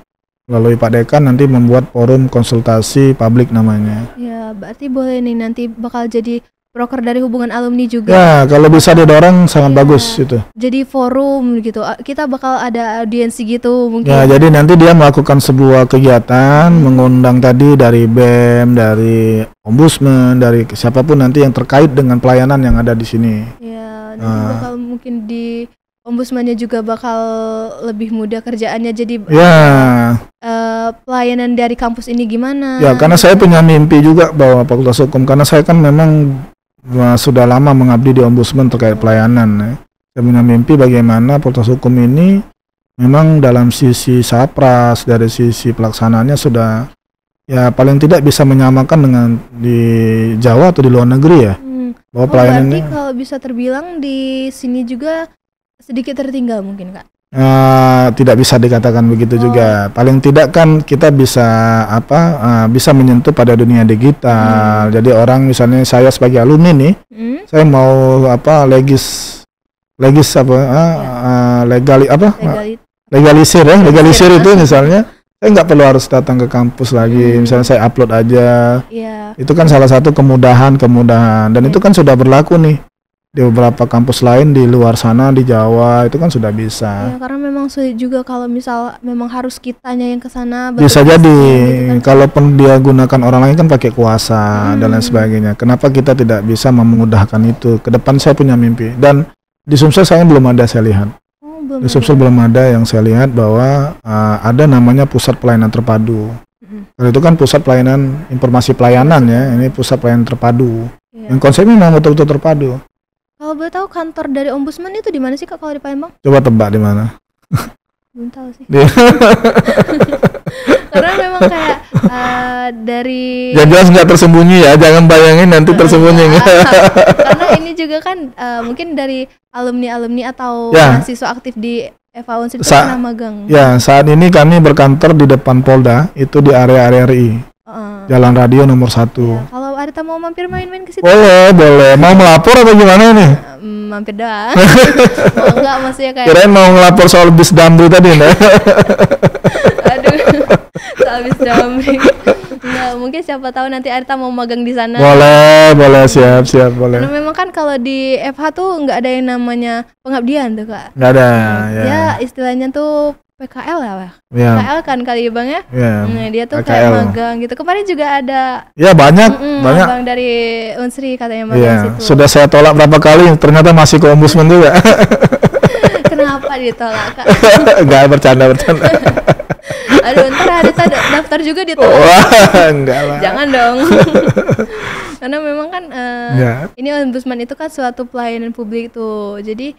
melalui Pak Dekan nanti membuat forum konsultasi publik namanya. Ya, berarti boleh nih nanti bakal jadi broker dari hubungan alumni juga. Ya, kalau bisa didorong sangat bagus itu. Jadi forum gitu, kita bakal ada audiensi gitu mungkin. Ya, jadi nanti dia melakukan sebuah kegiatan, mengundang tadi dari BEM, dari ombudsman, dari siapapun nanti yang terkait dengan pelayanan yang ada di sini. Ya, nanti bakal mungkin di ombudsmannya juga bakal lebih mudah kerjaannya, jadi pelayanan dari kampus ini gimana. Ya, karena saya punya mimpi juga bahwa Fakultas Hukum, karena saya kan memang sudah lama mengabdi di ombudsman terkait pelayanan. Saya punya mimpi bagaimana Fakultas Hukum ini memang dalam sisi sapras, dari sisi pelaksanaannya sudah ya paling tidak bisa menyamakan dengan di Jawa atau di luar negeri ya. Bahwa pelayanannya berarti kalau bisa terbilang di sini juga sedikit tertinggal mungkin Kak? Tidak bisa dikatakan begitu juga. Paling tidak kan kita bisa bisa menyentuh pada dunia digital. Jadi orang misalnya saya sebagai alumni nih, saya mau legalisir itu misalnya, saya nggak perlu harus datang ke kampus lagi. Misalnya saya upload aja. Itu kan salah satu kemudahan dan itu kan sudah berlaku nih di beberapa kampus lain di luar sana, di Jawa itu kan sudah bisa. Ya, karena memang sulit juga kalau misal memang harus kitanya yang ke sana. Bisa jadi gitu kan. Kalaupun dia gunakan orang lain kan pakai kuasa dan lain sebagainya. Kenapa kita tidak bisa memudahkan itu? Ke depan saya punya mimpi, dan di Sumsel saya belum ada, saya lihat. Di Sumsel belum ada yang saya lihat bahwa ada namanya pusat pelayanan terpadu. Kalau itu kan pusat pelayanan informasi pelayanan ya, ini pusat pelayanan terpadu. Yang konsepnya memang betul-betul terpadu. Kalau boleh tahu kantor dari ombudsman itu di mana sih Kak kalau di Palembang? Coba tebak di mana? Belum tahu sih. Karena memang kayak dari ya jelas nggak tersembunyi ya, jangan bayangin nanti tersembunyi. Karena ini juga kan mungkin dari alumni atau mahasiswa aktif di FH Unsri itu pernah magang. Ya, saat ini kami berkantor di depan Polda, itu di area RRI. Jalan Radio nomor 1. Ya, kalau Arita mau mampir main-main ke situ? Boleh. Mau melapor atau gimana ini? Mampir dah. Enggak, maksudnya kayak kirain mau ngelapor soal bis Damri tadi, nah. Aduh. habis dumping. Enggak, mungkin siapa tahu nanti Arita mau magang di sana. Boleh, siap, boleh. Karena memang kan kalau di FH tuh nggak ada yang namanya pengabdian tuh Kak. Nggak ada, ya. Ya istilahnya tuh PKL ya. Ya. PKL kan kali ya Bang ya. Ya. Nah, dia tuh PKL. kayak magang gitu. Kemarin juga ada Ya banyak. Bang dari Unsri katanya magang Iya, situ. sudah saya tolak berapa kali, ternyata masih ke ombudsman juga. Kenapa ditolak Kak? Enggak, bercanda. Aduh, ntar Arita daftar juga ditolak. Wah, enggak lah. Jangan dong. Karena memang kan ini ombudsman itu kan suatu pelayanan publik tuh. Jadi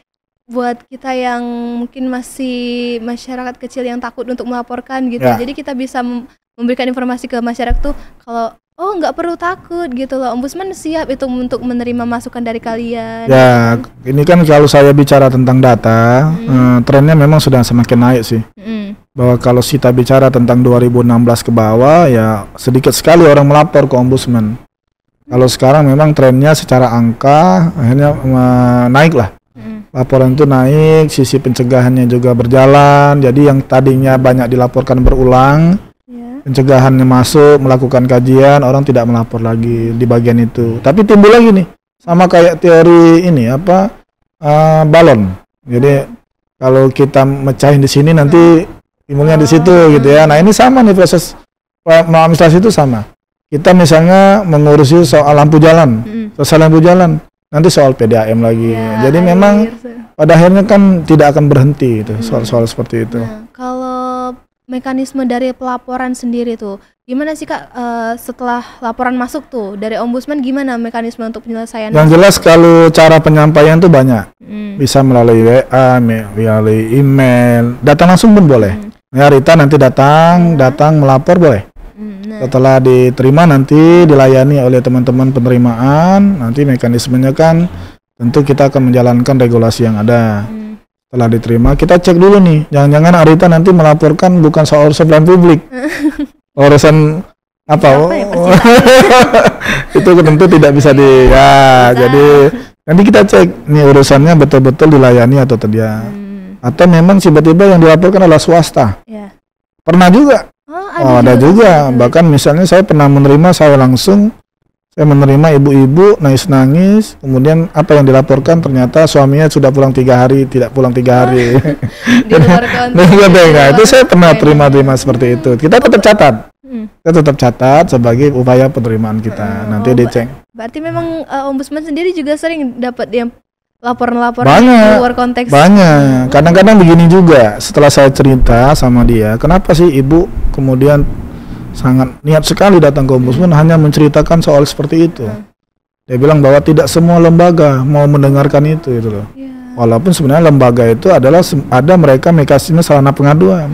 buat kita yang mungkin masih masyarakat kecil yang takut untuk melaporkan gitu. Jadi kita bisa memberikan informasi ke masyarakat tuh kalau nggak perlu takut gitu loh. Ombudsman siap itu untuk menerima masukan dari kalian. Ya, ini kan kalau saya bicara tentang data, trennya memang sudah semakin naik sih. Bahwa kalau kita bicara tentang 2016 ke bawah, ya sedikit sekali orang melapor ke ombudsman. Kalau sekarang memang trennya secara angka akhirnya naik lah. Laporan itu naik, sisi pencegahannya juga berjalan. Jadi yang tadinya banyak dilaporkan berulang, pencegahannya masuk, melakukan kajian, orang tidak melapor lagi di bagian itu. Tapi timbul lagi nih, sama kayak teori ini balon. Jadi kalau kita mecahin di sini nanti timbulnya di situ gitu ya. Nah ini sama nih proses administrasi itu sama. Kita misalnya mengurusi soal lampu jalan, selesai lampu jalan, nanti soal PDAM lagi. Jadi memang pada akhirnya kan tidak akan berhenti itu soal-soal seperti itu. Nah, kalau mekanisme dari pelaporan sendiri tuh gimana sih Kak, setelah laporan masuk tuh dari ombudsman gimana mekanisme untuk penyelesaian? Yang jelas kalau cara penyampaian tuh banyak, bisa melalui WA, melalui email, datang langsung pun boleh. Ya Rita nanti datang melapor boleh. Setelah diterima nanti dilayani oleh teman-teman penerimaan, nanti mekanismenya kan tentu kita akan menjalankan regulasi yang ada. Setelah diterima kita cek dulu nih, jangan-jangan Arita nanti melaporkan bukan soal urusan publik, urusan apa? Itu tentu tidak bisa jadi nanti kita cek nih urusannya betul-betul dilayani atau tidak. Atau memang tiba-tiba yang dilaporkan adalah swasta. Pernah juga. Ada juga. Bahkan misalnya saya pernah menerima, saya menerima ibu-ibu nangis-nangis, kemudian apa yang dilaporkan ternyata suaminya sudah pulang 3 hari, tidak pulang 3 hari. Di luar konteks. Itu saya pernah terima seperti itu. Kita tetap catat. Kita tetap catat sebagai upaya penerimaan kita. Nanti dicek. Berarti memang ombudsman sendiri juga sering dapat yang laporan-laporan di luar konteks. Banyak. Kadang-kadang begini juga, setelah saya cerita sama dia, kenapa sih ibu kemudian sangat niat sekali datang ke ombudsman hanya menceritakan soal seperti itu. Dia bilang bahwa tidak semua lembaga mau mendengarkan itu loh. Walaupun sebenarnya lembaga itu adalah ada mereka mekanisme sarana pengaduan.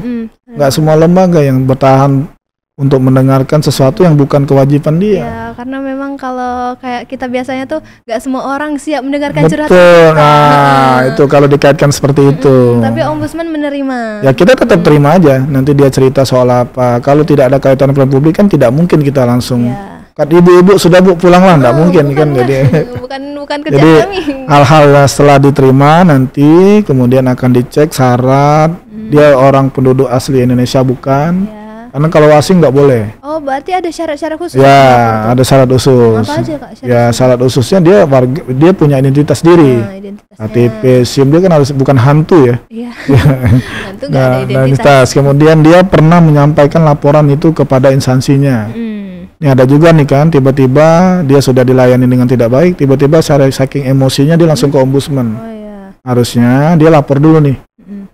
Nggak semua lembaga yang bertahan untuk mendengarkan sesuatu yang bukan kewajiban dia. Ya, karena memang kalau kayak kita biasanya tuh nggak semua orang siap mendengarkan curhatan. Betul. Nah, itu kalau dikaitkan seperti itu. Tapi ombudsman menerima. Ya kita tetap terima aja. Nanti dia cerita soal apa. Kalau tidak ada kaitan dengan publik kan tidak mungkin kita langsung. Kan ibu-ibu sudah pulanglah, nggak mungkin kan. Jadi bukan kerja kami. Hal-hal setelah diterima nanti kemudian akan dicek syarat dia orang penduduk asli Indonesia bukan. Karena kalau asing nggak boleh. Oh, berarti ada syarat-syarat khusus? Ya, ada syarat khusus. Apa aja Kak? Syarat khususnya dia punya identitas diri. KTP, SIM, dia kan harus bukan hantu ya. Iya. Hantu nggak ada identitas. Kemudian dia pernah menyampaikan laporan itu kepada instansinya. Ini ada juga nih kan, tiba-tiba dia sudah dilayani dengan tidak baik, tiba-tiba saking emosinya dia langsung ke ombudsman. Harusnya dia lapor dulu nih.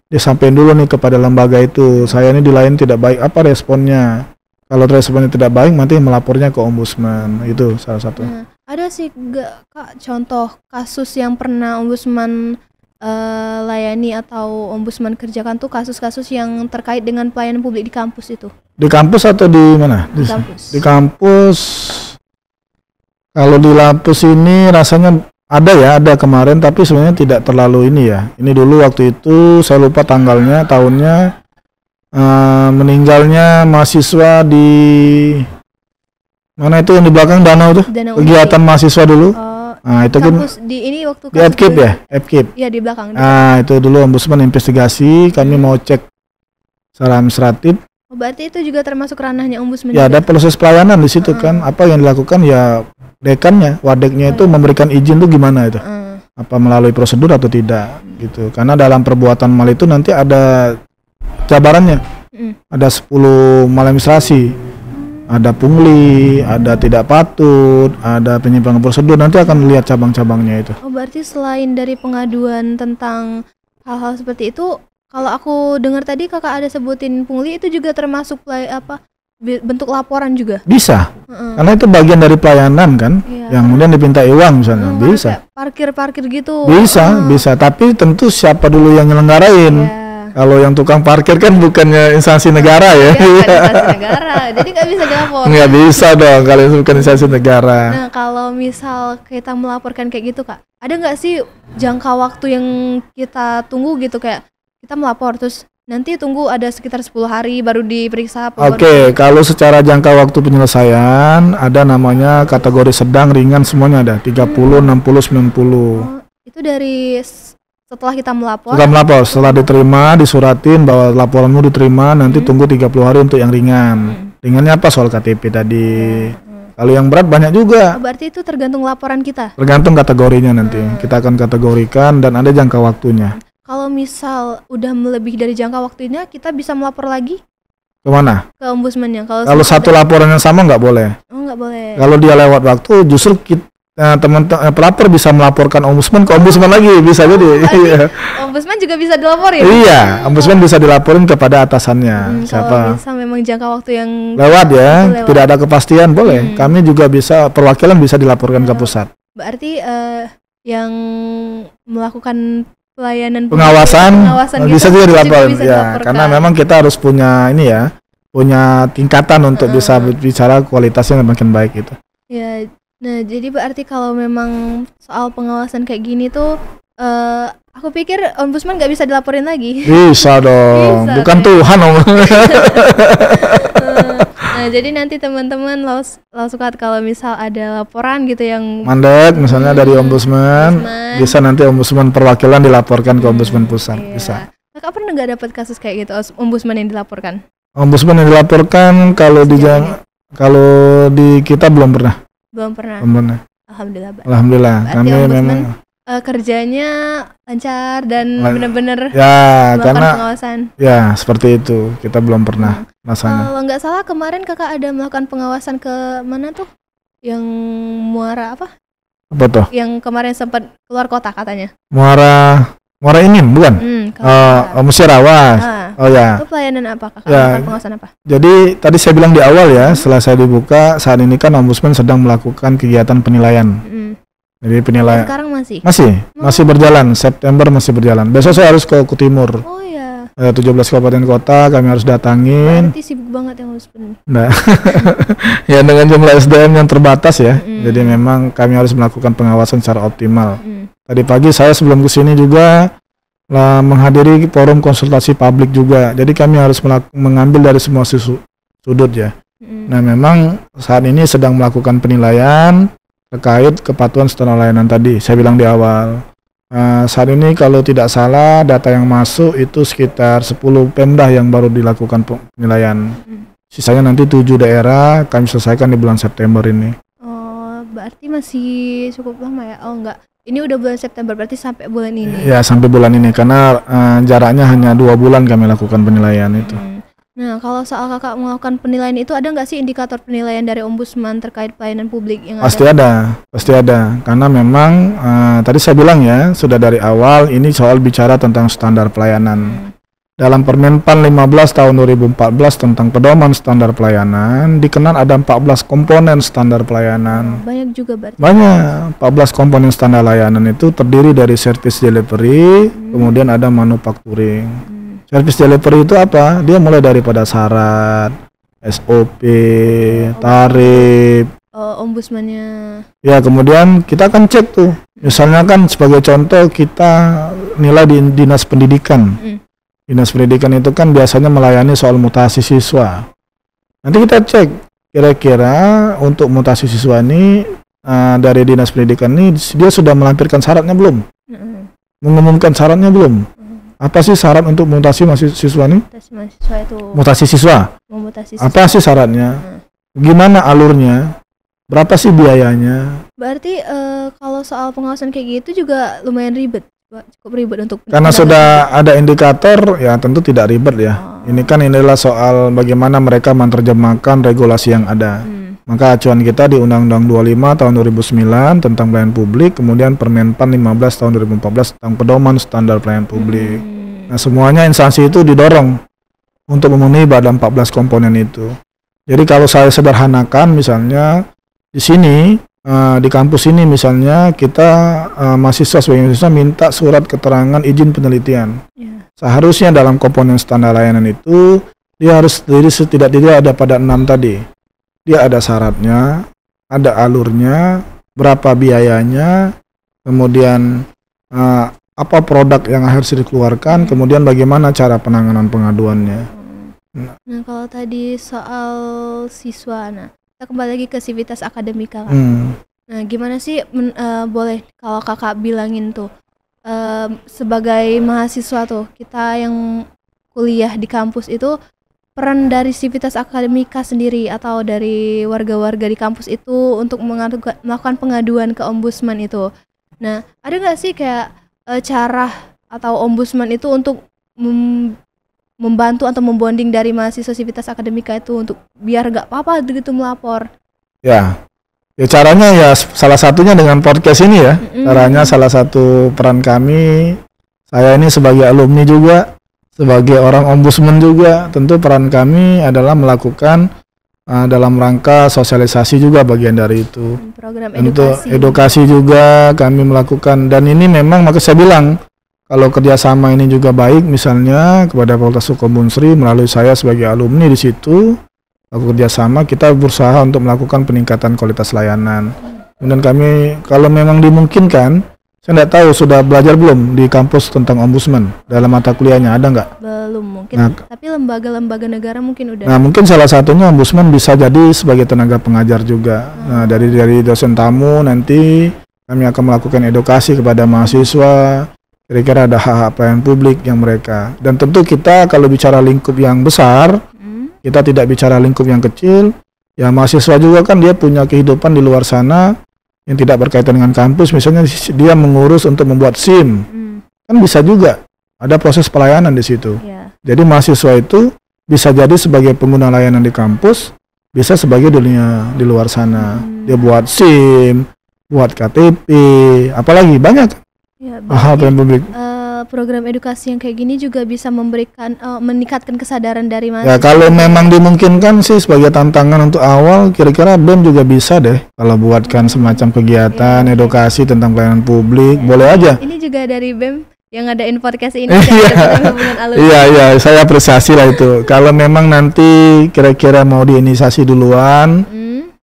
Dia sampein dulu nih kepada lembaga itu, saya ini dilayani tidak baik, apa responnya? Kalau responnya tidak baik, nanti melapornya ke ombudsman. Itu salah satu. Ada sih gak Kak contoh kasus yang pernah ombudsman layani atau ombudsman kerjakan tuh kasus-kasus yang terkait dengan pelayanan publik di kampus itu? Di kampus atau di mana? Di kampus. Di kampus. Kalau di Lapus ini rasanya ada kemarin, tapi sebenarnya tidak terlalu ini ya. Ini dulu waktu itu saya lupa tanggalnya, tahunnya, meninggalnya mahasiswa di mana itu yang di belakang danau tuh? Kegiatan mahasiswa dulu. Nah itu kan di ini waktu di FKIP ya, FKIP. Iya di belakang. Nah itu dulu ombudsman investigasi, kami mau cek secara administratif. Oh, berarti itu juga termasuk ranahnya ombudsman Ya, juga? ada proses pelayanan di situ kan. Apa yang dilakukan ya dekannya, wadeknya itu memberikan izin tuh gimana itu? Apa melalui prosedur atau tidak gitu. Karena dalam perbuatan mal itu nanti ada jabarannya. Ada 10 maladministrasi. Ada pungli, ada tidak patut, ada penyimpangan prosedur, nanti akan lihat cabang-cabangnya itu. Oh, berarti selain dari pengaduan tentang hal-hal seperti itu, kalau aku dengar tadi kakak ada sebutin pungli, itu juga termasuk bentuk laporan juga? Bisa, karena itu bagian dari pelayanan kan, yang kemudian dipintai uang misalnya, bisa. Parkir-parkir gitu? Bisa, tapi tentu siapa dulu yang nyelenggarain. Kalau yang tukang parkir kan bukannya instansi negara ya. Instansi negara, jadi nggak bisa dilapor. Nggak bisa dong kalau itu bukan instansi negara. Nah, kalau misal kita melaporkan kayak gitu kak, ada nggak sih jangka waktu yang kita tunggu gitu, kayak kita melapor terus nanti tunggu ada sekitar 10 hari baru diperiksa? Oke, kalau secara jangka waktu penyelesaian ada namanya kategori sedang, ringan, semuanya ada 30, 60, 90. Itu dari setelah kita melapor? Setelah diterima, disuratin bahwa laporanmu diterima, nanti tunggu 30 hari untuk yang ringan. Ringannya apa? Soal KTP tadi. Kalau yang berat banyak juga. Berarti itu tergantung laporan kita? Tergantung kategorinya nanti. Kita akan kategorikan dan ada jangka waktunya. Kalau misal udah melebihi dari jangka waktunya, kita bisa melapor lagi? Kemana? Ke ombudsmannya. Kalau satu laporan yang sama nggak boleh. Oh, nggak boleh. Kalau dia lewat waktu, justru teman-teman pelapor bisa melaporkan ombudsman ke ombudsman lagi, bisa jadi. Ombudsman juga bisa dilaporin? Iya, ombudsman bisa dilaporin kepada atasannya. Kalau bisa memang jangka waktu yang lewat ya, tidak ada kepastian, boleh. Kami juga bisa, perwakilan bisa dilaporkan ke pusat. Berarti yang melakukan pelayanan pengawasan bisa juga dilaporkan ya, karena memang kita harus punya ini ya, punya tingkatan untuk bisa bicara kualitasnya makin baik gitu. Ya, nah jadi berarti kalau memang soal pengawasan kayak gini tuh, aku pikir ombudsman nggak bisa dilaporin lagi. Bisa dong, bukan Tuhan om. Nah jadi nanti teman-teman langsung kalau misal ada laporan gitu yang mandek misalnya dari ombudsman, bisa nanti ombudsman perwakilan dilaporkan ke ombudsman pusat. Bisa. Kakak pernah nggak dapat kasus kayak gitu, ombudsman yang dilaporkan? Ombudsman yang dilaporkan kalau di kita belum pernah. Belum pernah. Alhamdulillah. Kami memang kerjanya lancar dan benar-benar ya, karena pengawasan. Ya seperti itu, kita belum pernah rasanya. Kalau nggak salah kemarin kakak ada melakukan pengawasan ke mana tuh? Yang Muara apa? Apa tuh? Yang kemarin sempat keluar kota katanya. Muara ini bukan? Musyarawat. Oh ya. Itu pelayanan apa kakak? Ya, pengawasan apa? Jadi tadi saya bilang di awal ya, setelah saya dibuka, saat ini kan ombudsman sedang melakukan kegiatan penilaian. Jadi penilaian sekarang masih berjalan, September masih berjalan. Besok saya harus ke Kutimur. Oh ya. 17 kabupaten kota kami harus datangin. Berarti sibuk banget yang ombudsman. Nah, ya dengan jumlah SDM yang terbatas ya. Jadi memang kami harus melakukan pengawasan secara optimal. Tadi pagi saya sebelum kesini juga menghadiri forum konsultasi publik juga. Jadi kami harus mengambil dari semua sudut ya. Nah memang saat ini sedang melakukan penilaian terkait kepatuhan standar layanan tadi, saya bilang di awal. Saat ini kalau tidak salah data yang masuk itu sekitar 10 Pemda yang baru dilakukan penilaian. Sisanya nanti 7 daerah kami selesaikan di bulan September ini. Oh, berarti masih cukup lama ya? Oh enggak, ini udah bulan September, berarti sampai bulan ini? Ya sampai bulan ini, karena jaraknya hanya 2 bulan kami lakukan penilaian itu. Nah, kalau soal kakak melakukan penilaian itu, ada nggak sih indikator penilaian dari ombudsman terkait pelayanan publik yang pasti ada? Pasti ada, karena memang tadi saya bilang ya, sudah dari awal ini soal bicara tentang standar pelayanan. Dalam Permenpan 15 tahun 2014 tentang pedoman standar pelayanan, dikenal ada 14 komponen standar pelayanan. Banyak juga berarti? Banyak, 14 komponen standar layanan itu terdiri dari service delivery, kemudian ada manufacturing. Service delivery itu apa? Dia mulai daripada syarat, SOP, tarif. Ombudsmannya. Ya, kemudian kita akan cek tuh. Misalnya kan sebagai contoh kita nilai di dinas pendidikan. Dinas pendidikan itu kan biasanya melayani soal mutasi siswa. Nanti kita cek kira-kira untuk mutasi siswa ini dari dinas pendidikan ini dia sudah melampirkan syaratnya belum? Mengumumkan syaratnya belum? Apa sih syarat untuk mutasi mahasiswa nih? Mutasi mahasiswa itu Mutasi siswa. memutasi Apa sih syaratnya? Gimana alurnya? Berapa sih biayanya? Berarti kalau soal pengawasan kayak gitu juga lumayan ribet, cukup ribet untuk Karena sudah ada indikator, ya tentu tidak ribet ya. Ini kan inilah soal bagaimana mereka menerjemahkan regulasi yang ada. Maka acuan kita di Undang-Undang 25 tahun 2009 tentang pelayanan publik, kemudian Permenpan 15 tahun 2014 tentang pedoman standar pelayanan publik. Nah, semuanya instansi itu didorong untuk memenuhi pada 14 komponen itu. Jadi kalau saya sederhanakan misalnya di sini di kampus ini misalnya kita mahasiswa sebagai mahasiswa minta surat keterangan izin penelitian. Seharusnya dalam komponen standar layanan itu dia harus terdiri setidak-tidaknya ada pada 6 tadi. Dia ada syaratnya, ada alurnya, berapa biayanya, kemudian apa produk yang harus dikeluarkan, kemudian bagaimana cara penanganan pengaduannya. Nah, kalau tadi soal siswa, nah kita kembali lagi ke sivitas akademika kan. Nah, gimana sih boleh kalau kakak bilangin tuh sebagai mahasiswa tuh kita yang kuliah di kampus itu peran dari sivitas akademika sendiri atau dari warga-warga di kampus itu untuk melakukan pengaduan ke ombudsman itu. Nah, ada nggak sih kayak cara atau ombudsman itu untuk membantu atau membonding dari mahasiswa sivitas akademika itu untuk biar nggak apa-apa begitu melapor? Ya caranya ya salah satunya dengan podcast ini ya. Caranya salah satu peran kami, saya ini sebagai alumni juga, sebagai orang ombudsman juga, tentu peran kami adalah melakukan dalam rangka sosialisasi juga bagian dari itu. Program untuk edukasi juga kami melakukan, dan ini memang maka saya bilang kalau kerjasama ini juga baik misalnya kepada Fakultas Hukum Unsri melalui saya sebagai alumni di situ, aku kerjasama kita berusaha untuk melakukan peningkatan kualitas layanan. Kemudian kami kalau memang dimungkinkan, saya tidak tahu sudah belajar belum di kampus tentang ombudsman dalam mata kuliahnya, ada nggak? Belum mungkin, tapi lembaga-lembaga negara mungkin udah. Nah, mungkin salah satunya ombudsman bisa jadi sebagai tenaga pengajar juga. Nah, dari dosen tamu nanti kami akan melakukan edukasi kepada mahasiswa, kira-kira ada hak-hak pelayanan publik yang mereka. Dan tentu kita kalau bicara lingkup yang besar, kita tidak bicara lingkup yang kecil. Ya mahasiswa juga kan dia punya kehidupan di luar sana yang tidak berkaitan dengan kampus, misalnya dia mengurus untuk membuat SIM, kan bisa juga ada proses pelayanan di situ. Jadi mahasiswa itu bisa jadi sebagai pengguna layanan di kampus, bisa sebagai dunia di luar sana. Dia buat SIM, buat KTP, apalagi banyak hal pelayanan publik. Program edukasi yang kayak gini juga bisa memberikan meningkatkan kesadaran dari mahasiswa. Ya kalau memang dimungkinkan sih sebagai tantangan untuk awal, kira-kira BEM juga bisa deh kalau buatkan semacam kegiatan edukasi tentang pelayanan publik, boleh aja. Ini juga dari BEM yang ngadain podcast ini. Iya, saya apresiasi lah itu. Kalau memang nanti kira-kira mau diinisiasi duluan,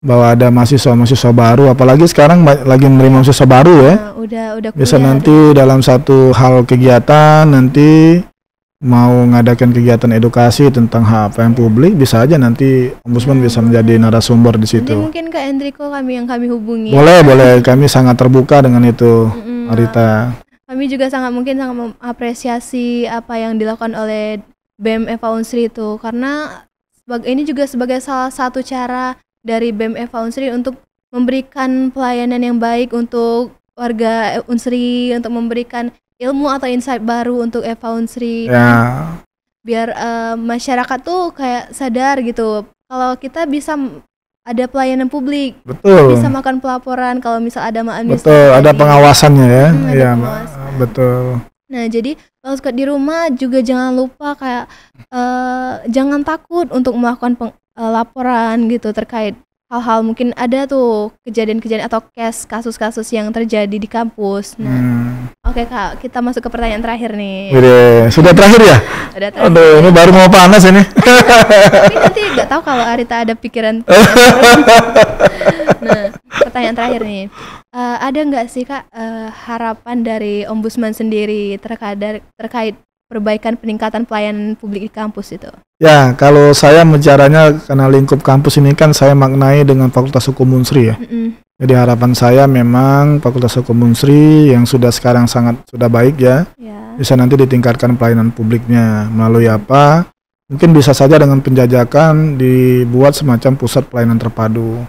bahwa ada mahasiswa baru, apalagi sekarang lagi menerima mahasiswa baru ya. Udah bisa nanti dalam satu hal kegiatan nanti mau ngadakan kegiatan edukasi tentang hak pelayanan publik, bisa aja nanti ombudsman bisa menjadi narasumber di situ. Nanti mungkin Kak Hendriko yang kami hubungi. Boleh, kami sangat terbuka dengan itu, Arita. Kami juga sangat mengapresiasi apa yang dilakukan oleh BEM FH Unsri itu, karena ini juga sebagai salah satu cara dari BEM FH Unsri untuk memberikan pelayanan yang baik untuk warga Unsri, untuk memberikan ilmu atau insight baru untuk FH Unsri. Biar masyarakat tuh kayak sadar gitu kalau kita bisa ada pelayanan publik. Betul. Bisa makan pelaporan kalau misal ada maladministrasi. Betul, ada pengawasannya ya. Iya, betul. Nah, jadi kalau di rumah juga jangan lupa kayak jangan takut untuk melakukan laporan gitu terkait hal-hal, mungkin ada tuh kejadian-kejadian atau kasus-kasus yang terjadi di kampus. Nah, oke Kak, kita masuk ke pertanyaan terakhir nih. Sudah terakhir ya? Udah terakhir. Aduh, ini baru mau panas ini. Tapi nanti nggak tahu kalau Arita ada pikiran. Nah, pertanyaan terakhir nih. Ada nggak sih Kak harapan dari ombudsman sendiri terkait perbaikan peningkatan pelayanan publik di kampus itu? Ya, kalau saya bicaranya karena lingkup kampus ini kan saya maknai dengan Fakultas Hukum Unsri ya. Jadi harapan saya memang Fakultas Hukum Unsri yang sudah sekarang sudah baik ya. bisa nanti ditingkatkan pelayanan publiknya melalui apa? Mungkin bisa saja dengan penjajakan dibuat semacam pusat pelayanan terpadu.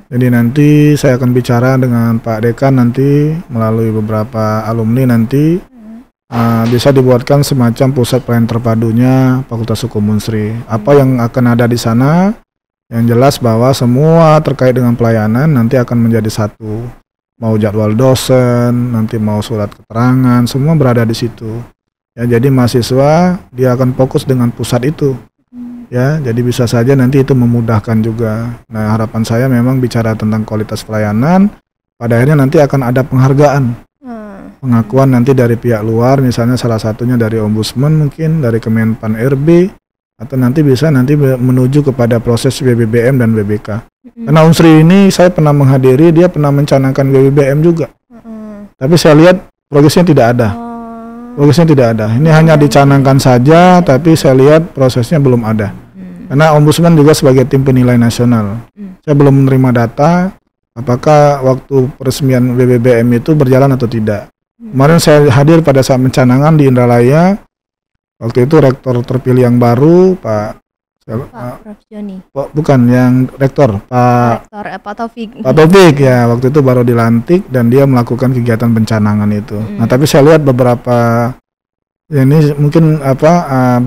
Jadi nanti saya akan bicara dengan Pak Dekan nanti melalui beberapa alumni nanti bisa dibuatkan semacam pusat pelayanan terpadunya Fakultas Hukum Unsri. Apa yang akan ada di sana? Yang jelas bahwa semua terkait dengan pelayanan nanti akan menjadi satu. Mau jadwal dosen, nanti mau surat keterangan, semua berada di situ. Ya, jadi mahasiswa dia akan fokus dengan pusat itu. Ya, jadi bisa saja nanti itu memudahkan juga. Nah, harapan saya memang bicara tentang kualitas pelayanan, pada akhirnya nanti akan ada penghargaan. Pengakuan nanti dari pihak luar, misalnya salah satunya dari Ombudsman mungkin, dari Kemenpan RB, atau nanti bisa menuju kepada proses BBBM dan BBK. Karena Unsri ini saya pernah menghadiri, dia pernah mencanangkan BBBM juga. Tapi saya lihat progresnya tidak ada. Progresnya tidak ada. Ini hanya dicanangkan saja, tapi saya lihat prosesnya belum ada. Karena Ombudsman juga sebagai tim penilai nasional. Saya belum menerima data apakah waktu peresmian BBBM itu berjalan atau tidak. Kemarin saya hadir pada saat mencanangan di Indralaya. Waktu itu rektor terpilih yang baru, Pak Prof. Joni. Bukan yang rektor, Pak Taufik. Pak Taufik ya, waktu itu baru dilantik dan dia melakukan kegiatan pencanangan itu. Nah, tapi saya lihat beberapa ya ini mungkin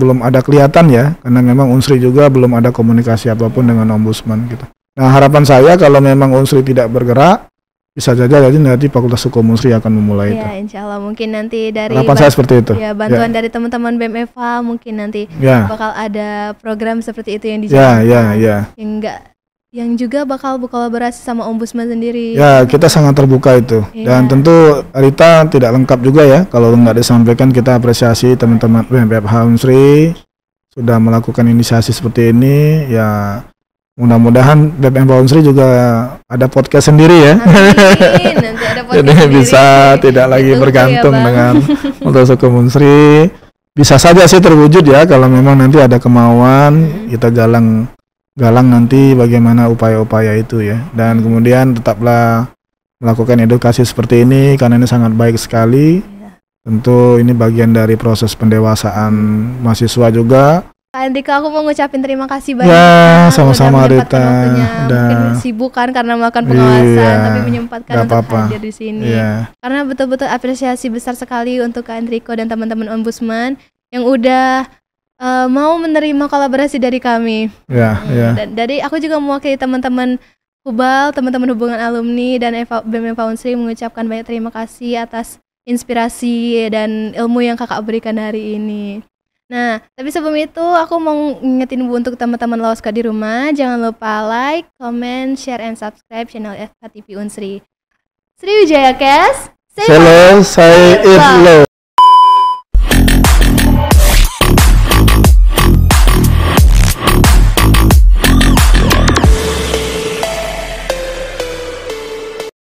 belum ada kelihatan ya, karena memang Unsri juga belum ada komunikasi apapun dengan Ombudsman gitu. Nah, harapan saya kalau memang Unsri tidak bergerak, bisa saja jadi nanti Fakultas Hukum Unsri akan memulai itu. Ya, insya Allah mungkin nanti dari harapan saya seperti itu. Ya, bantuan dari teman-teman BEM-EVA mungkin nanti bakal ada program seperti itu yang dijalankan. Yang juga bakal berkolaborasi sama Ombudsman sendiri. Ya, kita sangat terbuka itu. Dan tentu Rita tidak lengkap juga ya kalau nggak disampaikan. Kita apresiasi teman-teman BEM-EVA Unsri sudah melakukan inisiasi seperti ini ya. Mudah-mudahan BEM-EVA Unsri juga ada podcast sendiri ya. Amin, nanti ada podcast jadi sendiri. Bisa tidak lagi bergantung dengan Fakultas Hukum Unsri. Bisa saja sih terwujud ya kalau memang nanti ada kemauan, kita galang nanti bagaimana upaya-upaya itu ya. Dan kemudian tetaplah melakukan edukasi seperti ini karena ini sangat baik sekali. Tentu ini bagian dari proses pendewasaan mahasiswa juga. Kak Andika, aku mau ngucapin terima kasih banyak. Ya, sama-sama Rita. Mungkin sibuk kan karena melakukan pengawasan, tapi menyempatkan untuk hadir di sini. Karena betul-betul apresiasi besar sekali untuk Kak Andriko dan teman-teman Ombudsman yang udah mau menerima kolaborasi dari kami. Dan dari aku juga mewakili teman-teman Hubal, teman-teman hubungan alumni dan BEM-EVA Unsri mengucapkan banyak terima kasih atas inspirasi dan ilmu yang kakak berikan hari ini. Nah, tapi sebelum itu aku mau ngingetin untuk teman-teman Laoska di rumah, jangan lupa like, comment, share, and subscribe channel FKTV Unsri. Sriwijaya Cash, say it low.